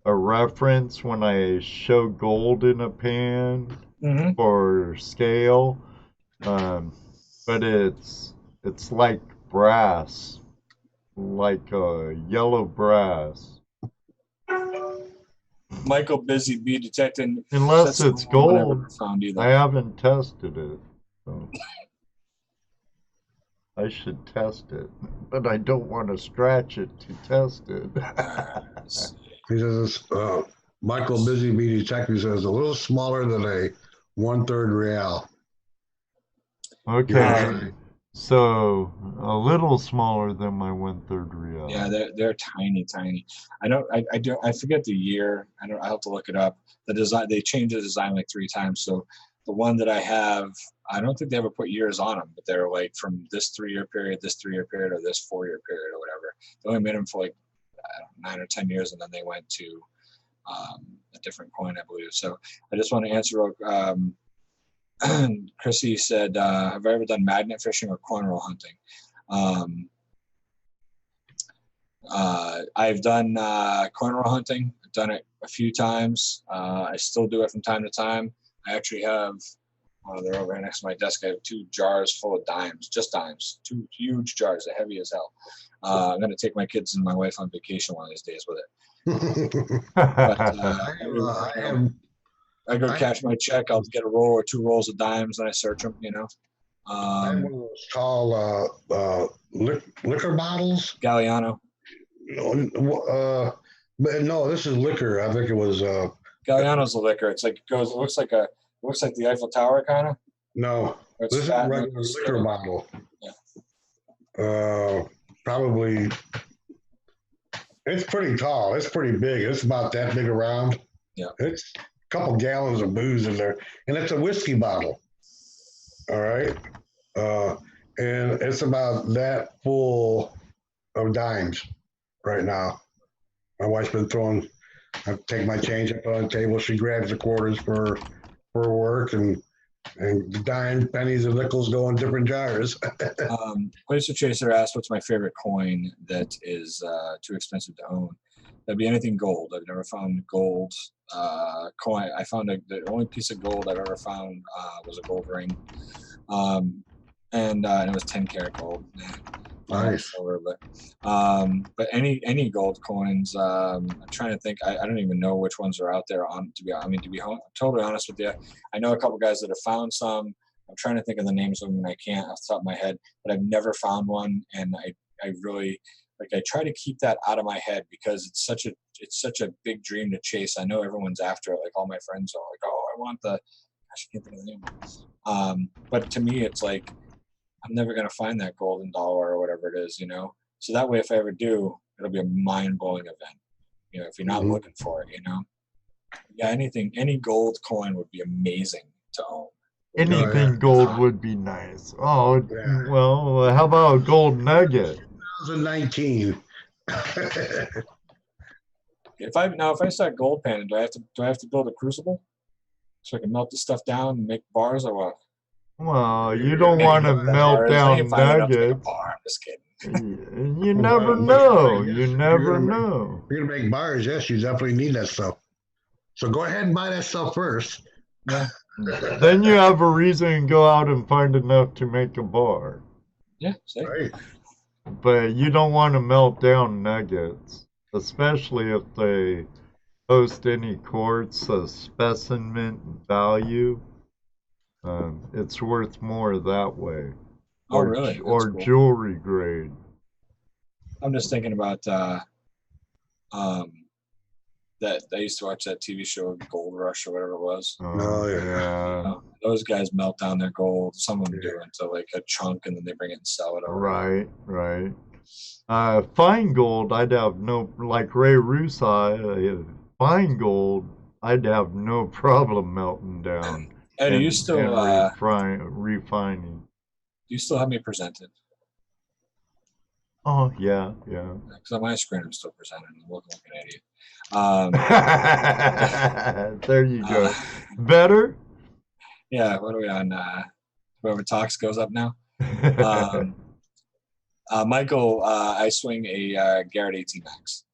a reference when I show gold in a pan for scale. But it's like brass, like yellow brass. Michael busy bee detecting. Unless it's gold. I haven't tested it. So. I should test it, but I don't want to scratch it to test it. He says, Michael busy bee detective says, a little smaller than a 1/3 real. Okay. So a little smaller than my 1/3 real. Yeah, they're tiny. I forget the year. I have to look it up. The design, they changed the design like 3 times. So the one that I have, I don't think they ever put years on them, but they're like from this 3-year period, this 3-year period, or this 4-year period, or whatever. They only made them for like 9 or 10 years, and then they went to a different coin, I believe. So I just want to answer. Chrissy said, have I ever done magnet fishing or cornrow hunting? I've done cornrow hunting. I've done it a few times. I still do it from time to time. I actually have, they're over here next to my desk. I have 2 jars full of dimes, just dimes, 2 huge jars, they're heavy as hell. I'm going to take my kids and my wife on vacation one of these days with it. But, I go cash my check. I'll get a roll or 2 rolls of dimes and I search them, you know. I have one of those tall liquor bottles. Galliano. But no, this is liquor. I think it was. Galliano's a liquor. It's like it looks like the Eiffel Tower kind of. No, this is a regular liquor bottle. Yeah. Probably. It's pretty tall. It's pretty big. It's about that big around. Yeah. It's a couple gallons of booze in there, and it's a whiskey bottle. All right. And it's about that full of dimes right now. My wife's been throwing. I take my change up on the table. She grabs the quarters for work, and the dimes, pennies, and nickels go in different jars. Placer Chaser asked, "What's my favorite coin that is too expensive to own?" That'd be anything gold. I've never found gold coin. I found the only piece of gold I've ever found was a gold ring, and it was 10-karat gold. Nice. But any gold coins, I'm trying to think. I don't even know which ones are out there. To be totally honest with you, I know a couple guys that have found some. I'm trying to think of the names of them, and I can't off the top of my head. But I've never found one, and I really I try to keep that out of my head because it's such a big dream to chase. I know everyone's after it. Like all my friends are like, "Oh, I want the." I can't think of the name. But to me, it's like, I'm never going to find that golden dollar or whatever it is, you know? So that way, if I ever do, it'll be a mind-blowing event, you know, if you're not looking for it, you know? Yeah, any gold coin would be amazing to own. Anything gold would be nice. Oh, yeah. Well, how about a gold nugget? 2019. If I start gold panning, do I have to build a crucible so I can melt the stuff down and make bars or what? Well, you don't want to melt down nuggets. I'm just kidding. You never know. You never know. You're gonna make bars, yes. You definitely need that stuff. So go ahead and buy that stuff first. Yeah. Then you have a reason to go out and find enough to make a bar. Yeah. See? Right. But you don't want to melt down nuggets, especially if they host any quartz specimen value. It's worth more that way. Oh, really? Or cool. Jewelry grade. I'm just thinking about that I used to watch that TV show Gold Rush or whatever it was. Oh yeah. You know, those guys melt down their gold. Some of them do into like a chunk and then they bring it and sell it over. Right. Fine gold, I'd have no, like Ray Rusa, fine gold, I'd have no problem melting down. And you still refining. Do you still have me presented? Oh yeah. Because on my screen I'm still presented. I'm looking like an idiot. There you go. Better? Yeah. What are we on? Whoever talks goes up now. Michael, I swing a Garrett AT Max.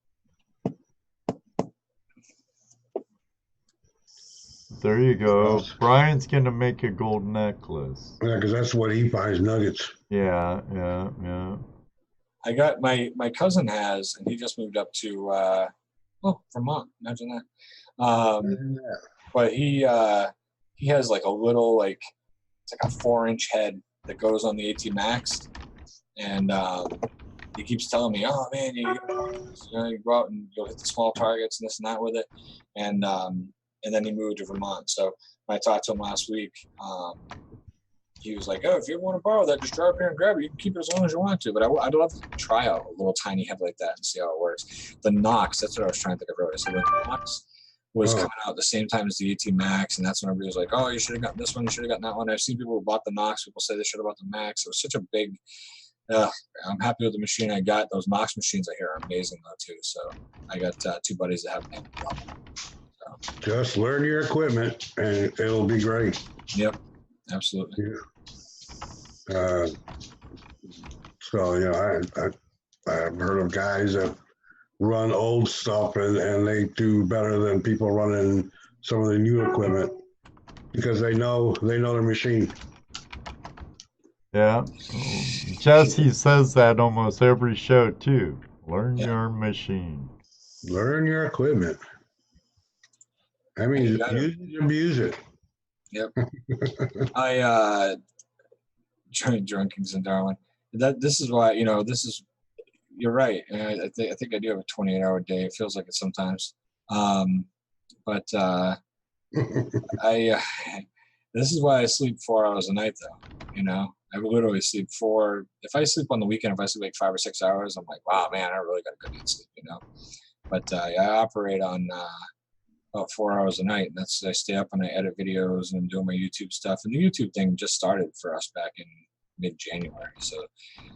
There you go. Brian's gonna make a gold necklace. Yeah, because that's what he finds, nuggets. Yeah. I got my cousin has, and he just moved up to Vermont. Imagine that. But he has like a little it's like a 4-inch head that goes on the AT Max, and he keeps telling me, "Oh man, you go out and you'll hit the small targets and this and that with it," and then he moved to Vermont. So when I talked to him last week, he was like, "Oh, if you ever want to borrow that, just drive up here and grab it. You can keep it as long as you want to." But I'd love to try out a little tiny head like that and see how it works. The Nox, that's what I was trying to think of earlier. So the Nox was coming out at the same time as the AT Max, and that's when everybody was like, "Oh, you should have gotten this one. You should have gotten that one." I've seen people who bought the Nox. People say they should have bought the Max. It was such a big. I'm happy with the machine I got. Those Nox machines I hear are amazing though too. So I got 2 buddies that have them. Just learn your equipment, and it'll be great. Yep. Absolutely. So I've heard of guys that run old stuff and they do better than people running some of the new equipment because they know their machine. Yeah. Jesse says that almost every show too. Learn your machine. Learn your equipment. I mean, use it, abuse it. Yep. Drunkings in Darwin. This is why, you're right. I think I do have a 28-hour day. It feels like it sometimes. But this is why I sleep 4 hours a night though. I literally sleep if I sleep on the weekend, if I sleep like 5 or 6 hours, I'm like, wow, man, I really got a good night's sleep, But I operate on about 4 hours a night. And I stay up and I edit videos and I'm doing my YouTube stuff. And the YouTube thing just started for us back in mid-January. So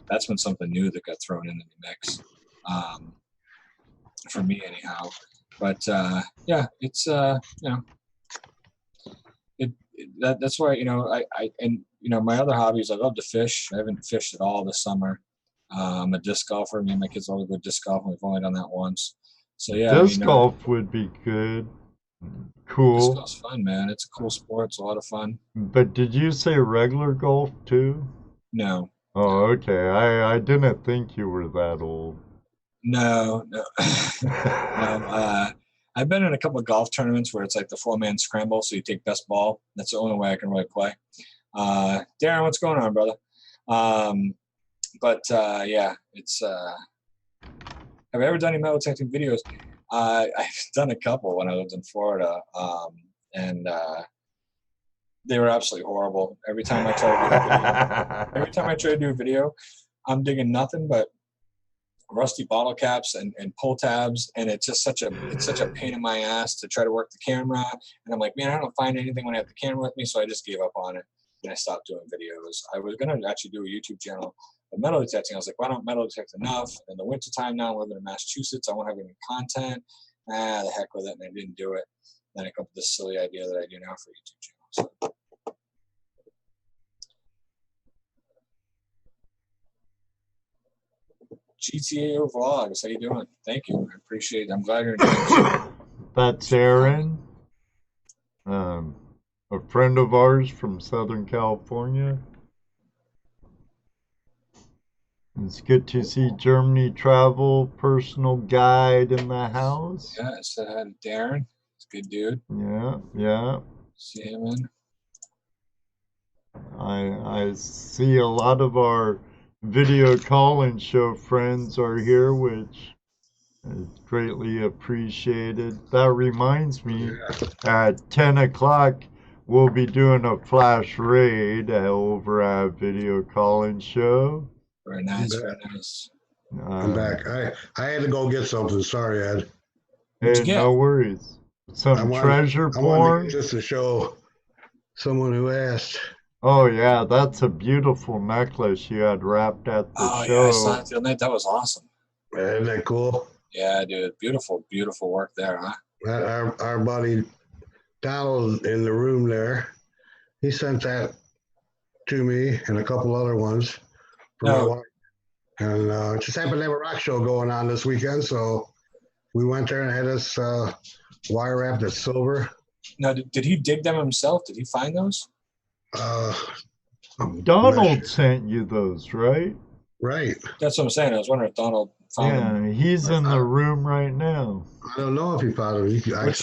that's when something new that got thrown into the mix. For me anyhow. But it's that's why my other hobbies, I love to fish. I haven't fished at all this summer. I'm a disc golfer. Me and my kids all go disc golf, and we've only done that once. So yeah, disc golf would be good. Cool. Disc golf's fun, man. It's a cool sport. It's a lot of fun. But did you say regular golf too? No. Oh, okay. I didn't think you were that old. No. I've been in a couple of golf tournaments where it's like the 4-man scramble, so you take best ball. That's the only way I can really play. Darren, what's going on, brother? It's. Have I ever done any metal detecting videos? I've done a couple when I lived in Florida, and they were absolutely horrible. Every time I try to do a video, I'm digging nothing but rusty bottle caps and pull tabs, and it's such a pain in my ass to try to work the camera. And I'm like, man, I don't find anything when I have the camera with me, so I just gave up on it and I stopped doing videos. I was gonna actually do a YouTube channel of metal detecting. I was like, why don't metal detect enough? In the wintertime now, we're living in Massachusetts, I won't have any content. The heck with it, and I didn't do it. Then I come up with this silly idea that I do now for a YouTube channel. So. GTAO Vlogs, how you doing? Thank you. I appreciate it. I'm glad you're enjoying it. That's Aaron, a friend of ours from Southern California. It's good to see Germany Travel personal guide in the house. Yeah, I said hi to Darren. It's a good dude. Yeah. See him in. I see a lot of our video call-in show friends are here, which is greatly appreciated. That reminds me, at 10 o'clock, we'll be doing a flash raid over at Video Call-in Show. Very nice, very nice. I'm back. I had to go get something. Sorry, Ed. Hey, no worries. Some treasure porn. Just to show someone who asked. Oh yeah, that's a beautiful necklace you had wrapped at the show. Yeah, I saw it the other night. That was awesome. Isn't that cool? Yeah, dude. Beautiful, beautiful work there, huh? Our buddy Donald in the room there, he sent that to me and a couple other ones. My wife. And just happened to have a rock show going on this weekend, so we went there and had us wire wrapped as silver. Now, did he dig them himself? Did he find those? Donald sent you those, right? Right. That's what I'm saying. I was wondering if Donald found them. Yeah, he's in the room right now. I don't know if he found them. I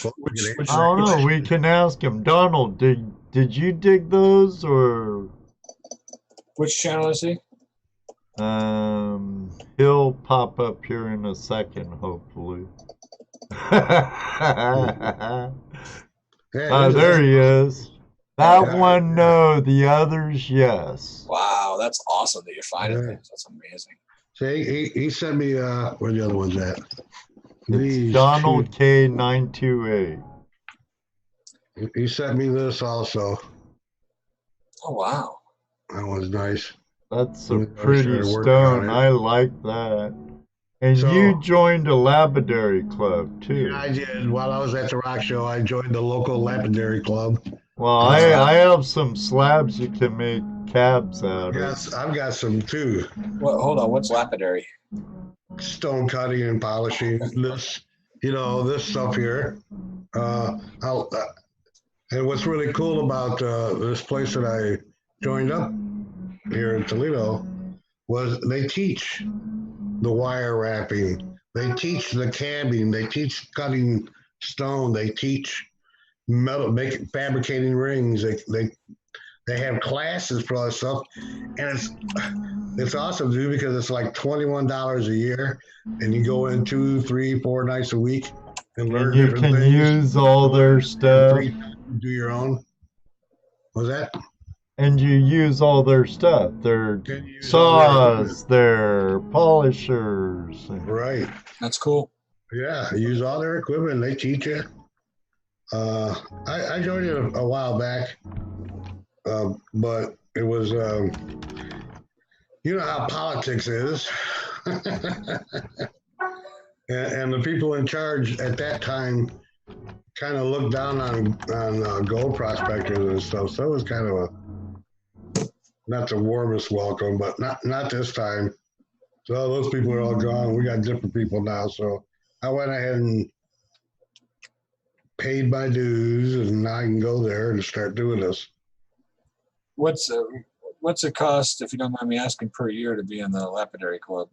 don't know. We can ask him. Donald, did you dig those or? Which channel is he? He'll pop up here in a second, hopefully. There he is. That one, no. The others, yes. Wow, that's awesome that you're finding things. That's amazing. See, he sent me, where the other one's at? It's Donald K928. He sent me this also. Oh, wow. That one's nice. That's a pretty stone. I like that. And you joined a lapidary club, too. Yeah, I did. While I was at the rock show, I joined the local lapidary club. Well, I have some slabs you can make cabs out of. Yes, I've got some too. Well, hold on. What's lapidary? Stone cutting and polishing. This, this stuff here. And what's really cool about this place that I joined up here in Toledo was they teach the wire wrapping, they teach the cabbing, they teach cutting stone, they teach metal, fabricating rings. They have classes for all this stuff, and it's awesome to do because it's like $21 a year, and you go in 2, 3, 4 nights a week and learn different things. You can use all their stuff. Do your own. What's that? And you use all their stuff. Their saws, their polishers. Right. That's cool. Yeah, use all their equipment. They teach you. I joined it a while back, but it was, you know how politics is. and the people in charge at that time kind of looked down on gold prospectors and stuff. So it was kind of not the warmest welcome, but not this time. So those people are all gone. We got different people now. So I went ahead and paid my dues, and now I can go there and start doing this. What's it cost, if you don't mind me asking, per year to be in the lapidary club?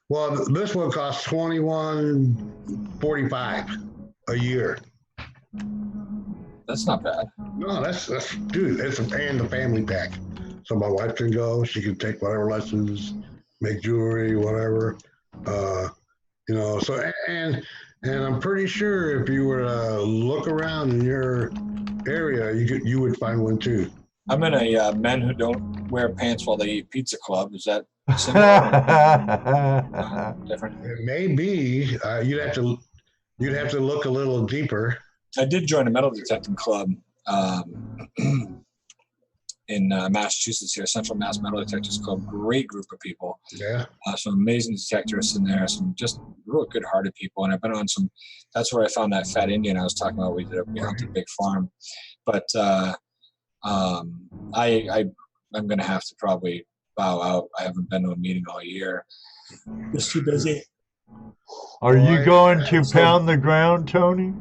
Well, this one costs $21.45 a year. That's not bad. No, that's dude. And the family pack. So my wife can go. She can take whatever lessons, make jewelry, whatever. So and I'm pretty sure if you were to look around in your area, you would find one too. I'm in a men who don't wear pants while they eat pizza club. Is that similar? Different? It may be. You'd have to look a little deeper. I did join a metal detecting club in Massachusetts here, Central Mass Metal Detectors Club. Great group of people. Yeah. Some amazing detectorists in there, some just real good-hearted people. And I've been on some, that's where I found that fat Indian I was talking about. We hunted a big farm. But I'm going to have to probably bow out. I haven't been to a meeting all year. Just too busy. Are you going to pound the ground, Tony?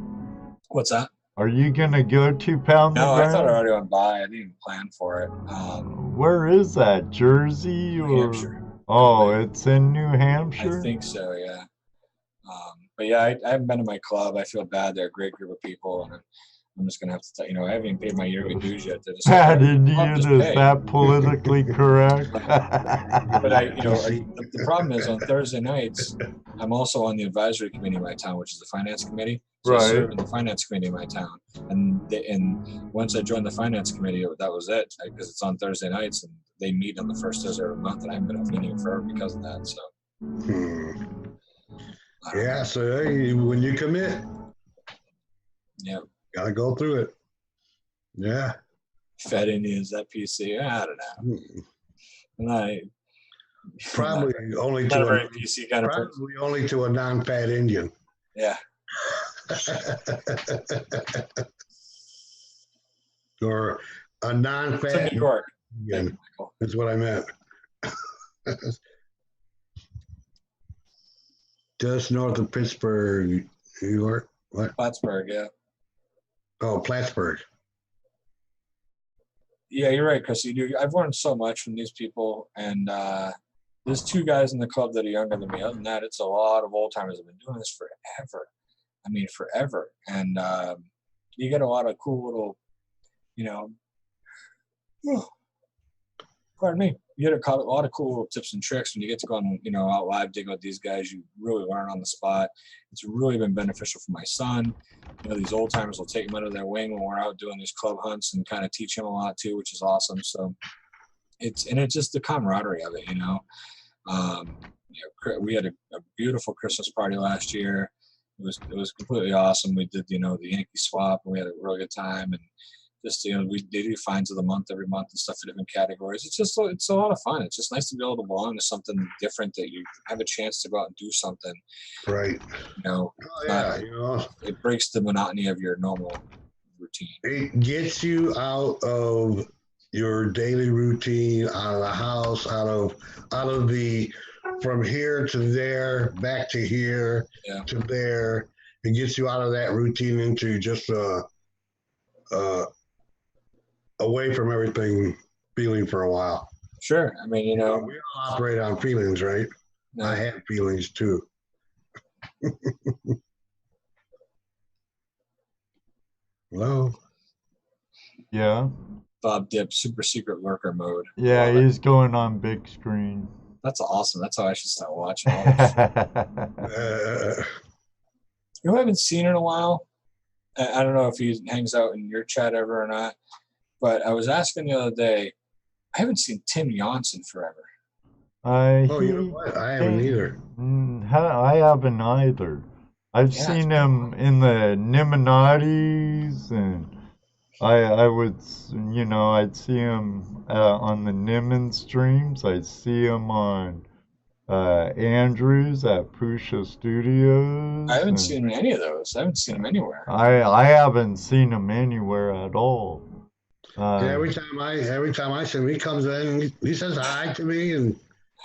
What's that? Are you going to go to pound the ground? No, I thought I already went by. I didn't even plan for it. Where is that? Jersey? New Hampshire. Oh, it's in New Hampshire? I think so, yeah. But yeah, I haven't been to my club. I feel bad. They're a great group of people. And I'm just going to have to tell I haven't even paid my yearly dues yet. Bad Indian, is that politically correct? But the problem is on Thursday nights, I'm also on the advisory committee in my town, which is the finance committee. So I serve in the finance committee in my town. And once I joined the finance committee, that was it, because it's on Thursday nights and they meet on the first Thursday of the month, and I haven't been at a meeting forever because of that. So. Yeah, so when you commit, yeah, gotta go through it. Yeah. Fed Indians, that PC, I don't know. Probably only to a PC kind of person. Probably only to a non-fat Indian. Yeah. Or a non-fat New York. Indian. That's what I meant. Just north of Pittsburgh, New York. What? Plattsburgh, yeah. Oh, Plattsburgh. Yeah, you're right, Chris. I've learned so much from these people, and there's 2 guys in the club that are younger than me. Other than that, it's a lot of old timers that have been doing this forever. I mean, forever. And you get a lot of cool little, pardon me. You get a lot of cool little tips and tricks when you get to go on, out live, dig out these guys. You really learn on the spot. It's really been beneficial for my son. These old timers will take him under their wing when we're out doing these club hunts and kind of teach him a lot too, which is awesome. So it's just the camaraderie of it, we had a beautiful Christmas party last year. It was completely awesome. We did, the Yankee swap, and we had a really good time. And just, they do finds of the month every month and stuff in different categories. It's a lot of fun. It's just nice to be able to belong to something different, that you have a chance to go out and do something. Right. It breaks the monotony of your normal routine. It gets you out of your daily routine, out of the house, out of the from here to there, back to here to there. It gets you out of that routine into just away from everything feeling for a while. Sure. I mean, you know, we all operate on feelings, right? No. I have feelings too. Hello? Yeah. Bob Dip, super secret lurker mode. Yeah, he's going on big screen. That's awesome. That's how I should start watching all this shit. You know, I haven't seen in a while. I don't know if he hangs out in your chat ever or not, but I was asking the other day, I haven't seen Tim Johnson forever. You know what? I haven't either. I haven't either. I've seen him in the Nimminati's, and I would, you know, I'd see him on the Nimmin streams. I'd see him on Andrews at Pusha Studios. I haven't seen him in any of those. I haven't seen him anywhere. I haven't seen him anywhere at all. Every time I see him, he comes in, he says hi to me, and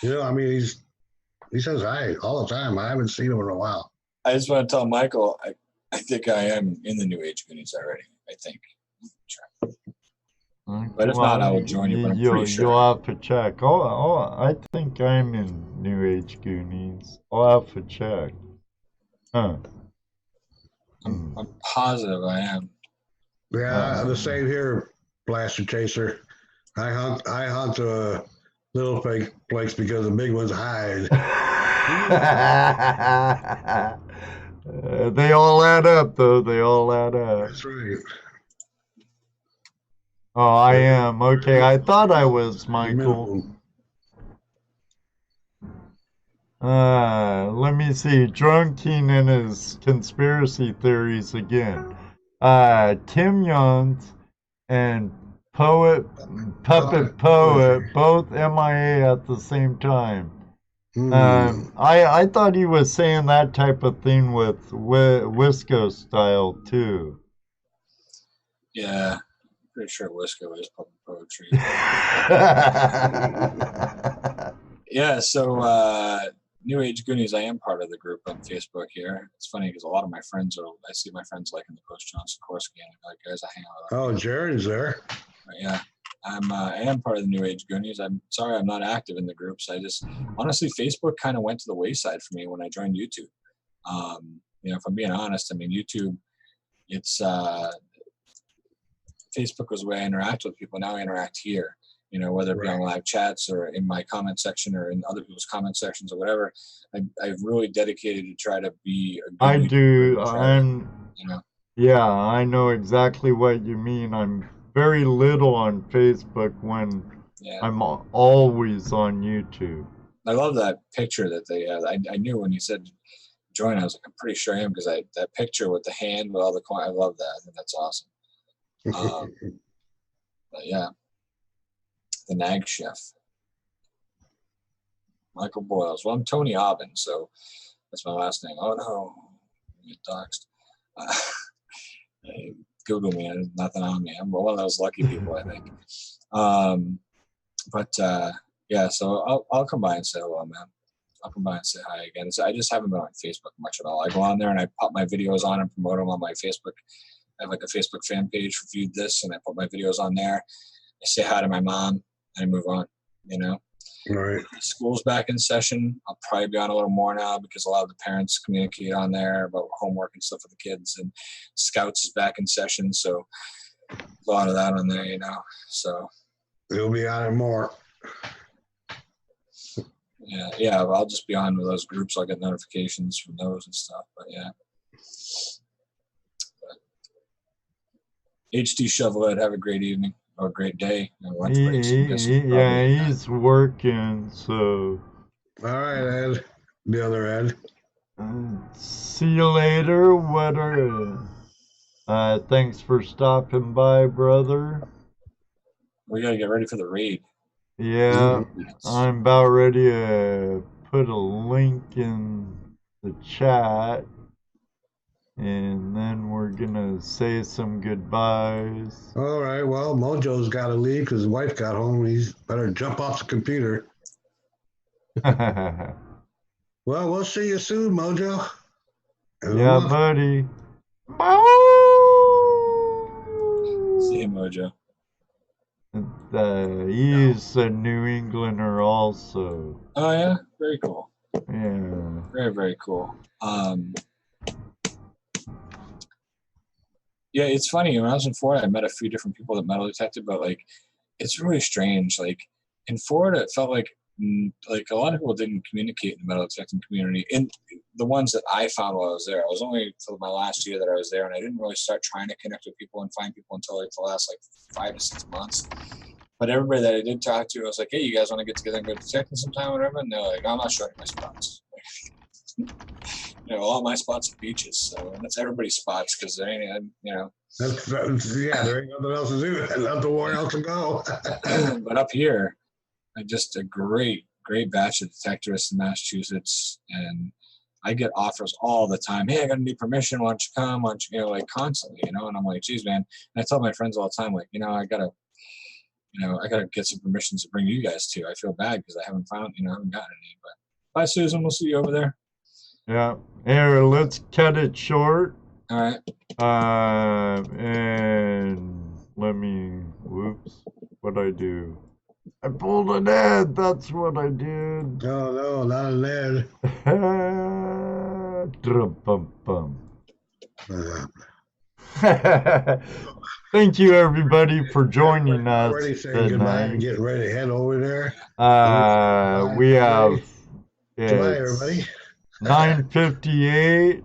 you know, I mean, he says hi all the time. I haven't seen him in a while. I just want to tell Michael, I think I am in the New Age Goonies already. I think. But if not, I will join you. But I'm pretty sure. You'll have to check. Oh, I think I'm in New Age Goonies. I'll have to check. Huh. I'm positive I am. Yeah, the same here, Blaster Chaser. I hunt little fake flakes because the big ones hide. They all add up, though. They all add up. That's right. Oh, I am. Okay, I thought I was, Michael. Let me see. Drunking and his conspiracy theories again. Tim Youngs and Puppet Poet, both MIA at the same time. I thought he was saying that type of thing with Wisco style too. Yeah, pretty sure Wisco is public poetry. Yeah, so New Age Goonies, I am part of the group on Facebook here. It's funny because a lot of my friends I see my friends like in the post John Sikorsky, and I'm like, guys, I hang out with them. Oh, Jared's there. But yeah, I am part of the New Age Goonies. I'm sorry I'm not active in the groups. I just, honestly, Facebook kind of went to the wayside for me when I joined YouTube. You know, if I'm being honest, I mean, YouTube, it's, Facebook was the way I interact with people. Now I interact here. You know, whether it be on live chats or in my comment section or in other people's comment sections or whatever, I've really dedicated to try to be a good I do. you know. Yeah, I know exactly what you mean. I'm very little on Facebook when I'm always on YouTube. I love that picture that they had. I knew when you said join, I was like, I'm pretty sure I am, because that picture with the hand with all the coin, I love that. I think that's awesome. But yeah. The Nag Chef. Michael Boyles. Well, I'm Tony Aubin, so that's my last name. Oh no, I get doxxed. Google me. There's nothing on me. I'm one of those lucky people, I think. Yeah, so I'll come by and say hello, man. I'll come by and say hi again. So I just haven't been on Facebook much at all. I go on there and I pop my videos on and promote them on my Facebook. I have like a Facebook fan page for Viewed This, and I put my videos on there. I say hi to my mom. I move on, you know. Right. School's back in session. I'll probably be on a little more now because a lot of the parents communicate on there about homework and stuff with the kids. And Scouts is back in session, so a lot of that on there, you know. So you'll be on it more. Yeah. I'll just be on with those groups. I'll get notifications from those and stuff. But yeah. HT Shovelhead, have a great evening. Or a great day. He's working, so. All right, Ed. The other Ed. See you later. Thanks for stopping by, brother. We gotta get ready for the raid. Yeah, I'm about ready to put a link in the chat. and then we're gonna say some goodbyes. All right. Well, Mojo's got to leave because his wife got home. He's better jump off the computer. Yeah, Well, we'll see you soon, Mojo. buddy. See you, Mojo. He's a New Englander also. Oh yeah, very cool. Yeah. Very, very cool. Yeah, it's funny. When I was in Florida, I met a few different people that metal detected, but like, it's really strange. Like in Florida, it felt like a lot of people didn't communicate in the metal detecting community. In the ones that I found while I was there, I was only for my last year that I was there, and I didn't really start trying to connect with people and find people until like the last like 5 to 6 months. But everybody that I did talk to, I was like, hey, you guys want to get together and go detecting sometime or whatever? And they're like, I'm not showing my spots. All my spots are beaches, so that's everybody's spots because there ain't, That's, yeah, there ain't nothing else to do. Nowhere else to go. But up here, just a great batch of detectorists in Massachusetts, and I get offers all the time. Hey, I got to need permission. Why don't you come? Why don't you, like constantly, and I'm like, geez, man. And I tell my friends all the time, like, I gotta get some permissions to bring you guys to. I feel bad because I haven't gotten any. But bye, Susan. We'll see you over there. Yeah. Here, let's cut it short. All right. And let me. Whoops. What'd I do? I pulled an ad. That's what I did. No, not an ad. Drum-bum-bum. Thank you, everybody, for joining us Already saying goodbye and tonight. getting ready to head over there. We have Goodbye, everybody. 9:58.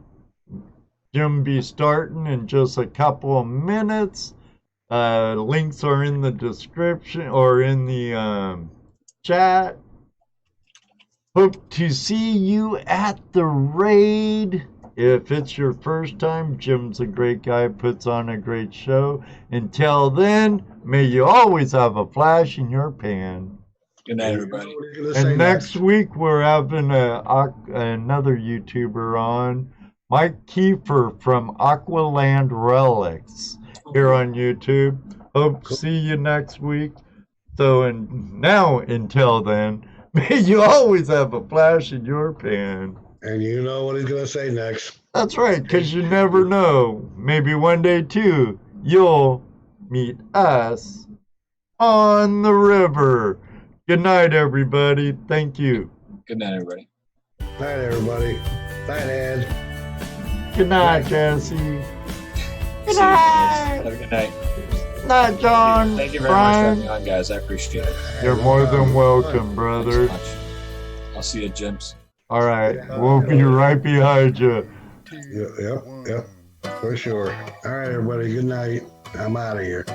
Jim be starting in just a couple of minutes. Links are in the description or in the chat. Hope to see you at the raid. If it's your first time, Jim's a great guy, puts on a great show. Until then, may you always have a flash in your pan. Good night, everybody. And next week, we're having another YouTuber on, Mike Keefer from Aqualand Relics, here on YouTube. Hope to see you next week. So, until then, may you always have a flash in your pan. And you know what he's going to say next. That's right, because you never know. Maybe one day, too, you'll meet us on the river. Good night, everybody. Thank you. Good night, everybody. Night, everybody. Night, Ed. Good night, Jesse. Good night. Have a good night. Night, John. Thank you very much for having me on, guys. I appreciate it. You're more than welcome, brother. Thanks so much. I'll see you at Jim's. All right, we'll be right behind you. Yep, for sure. All right, everybody. Good night. I'm out of here.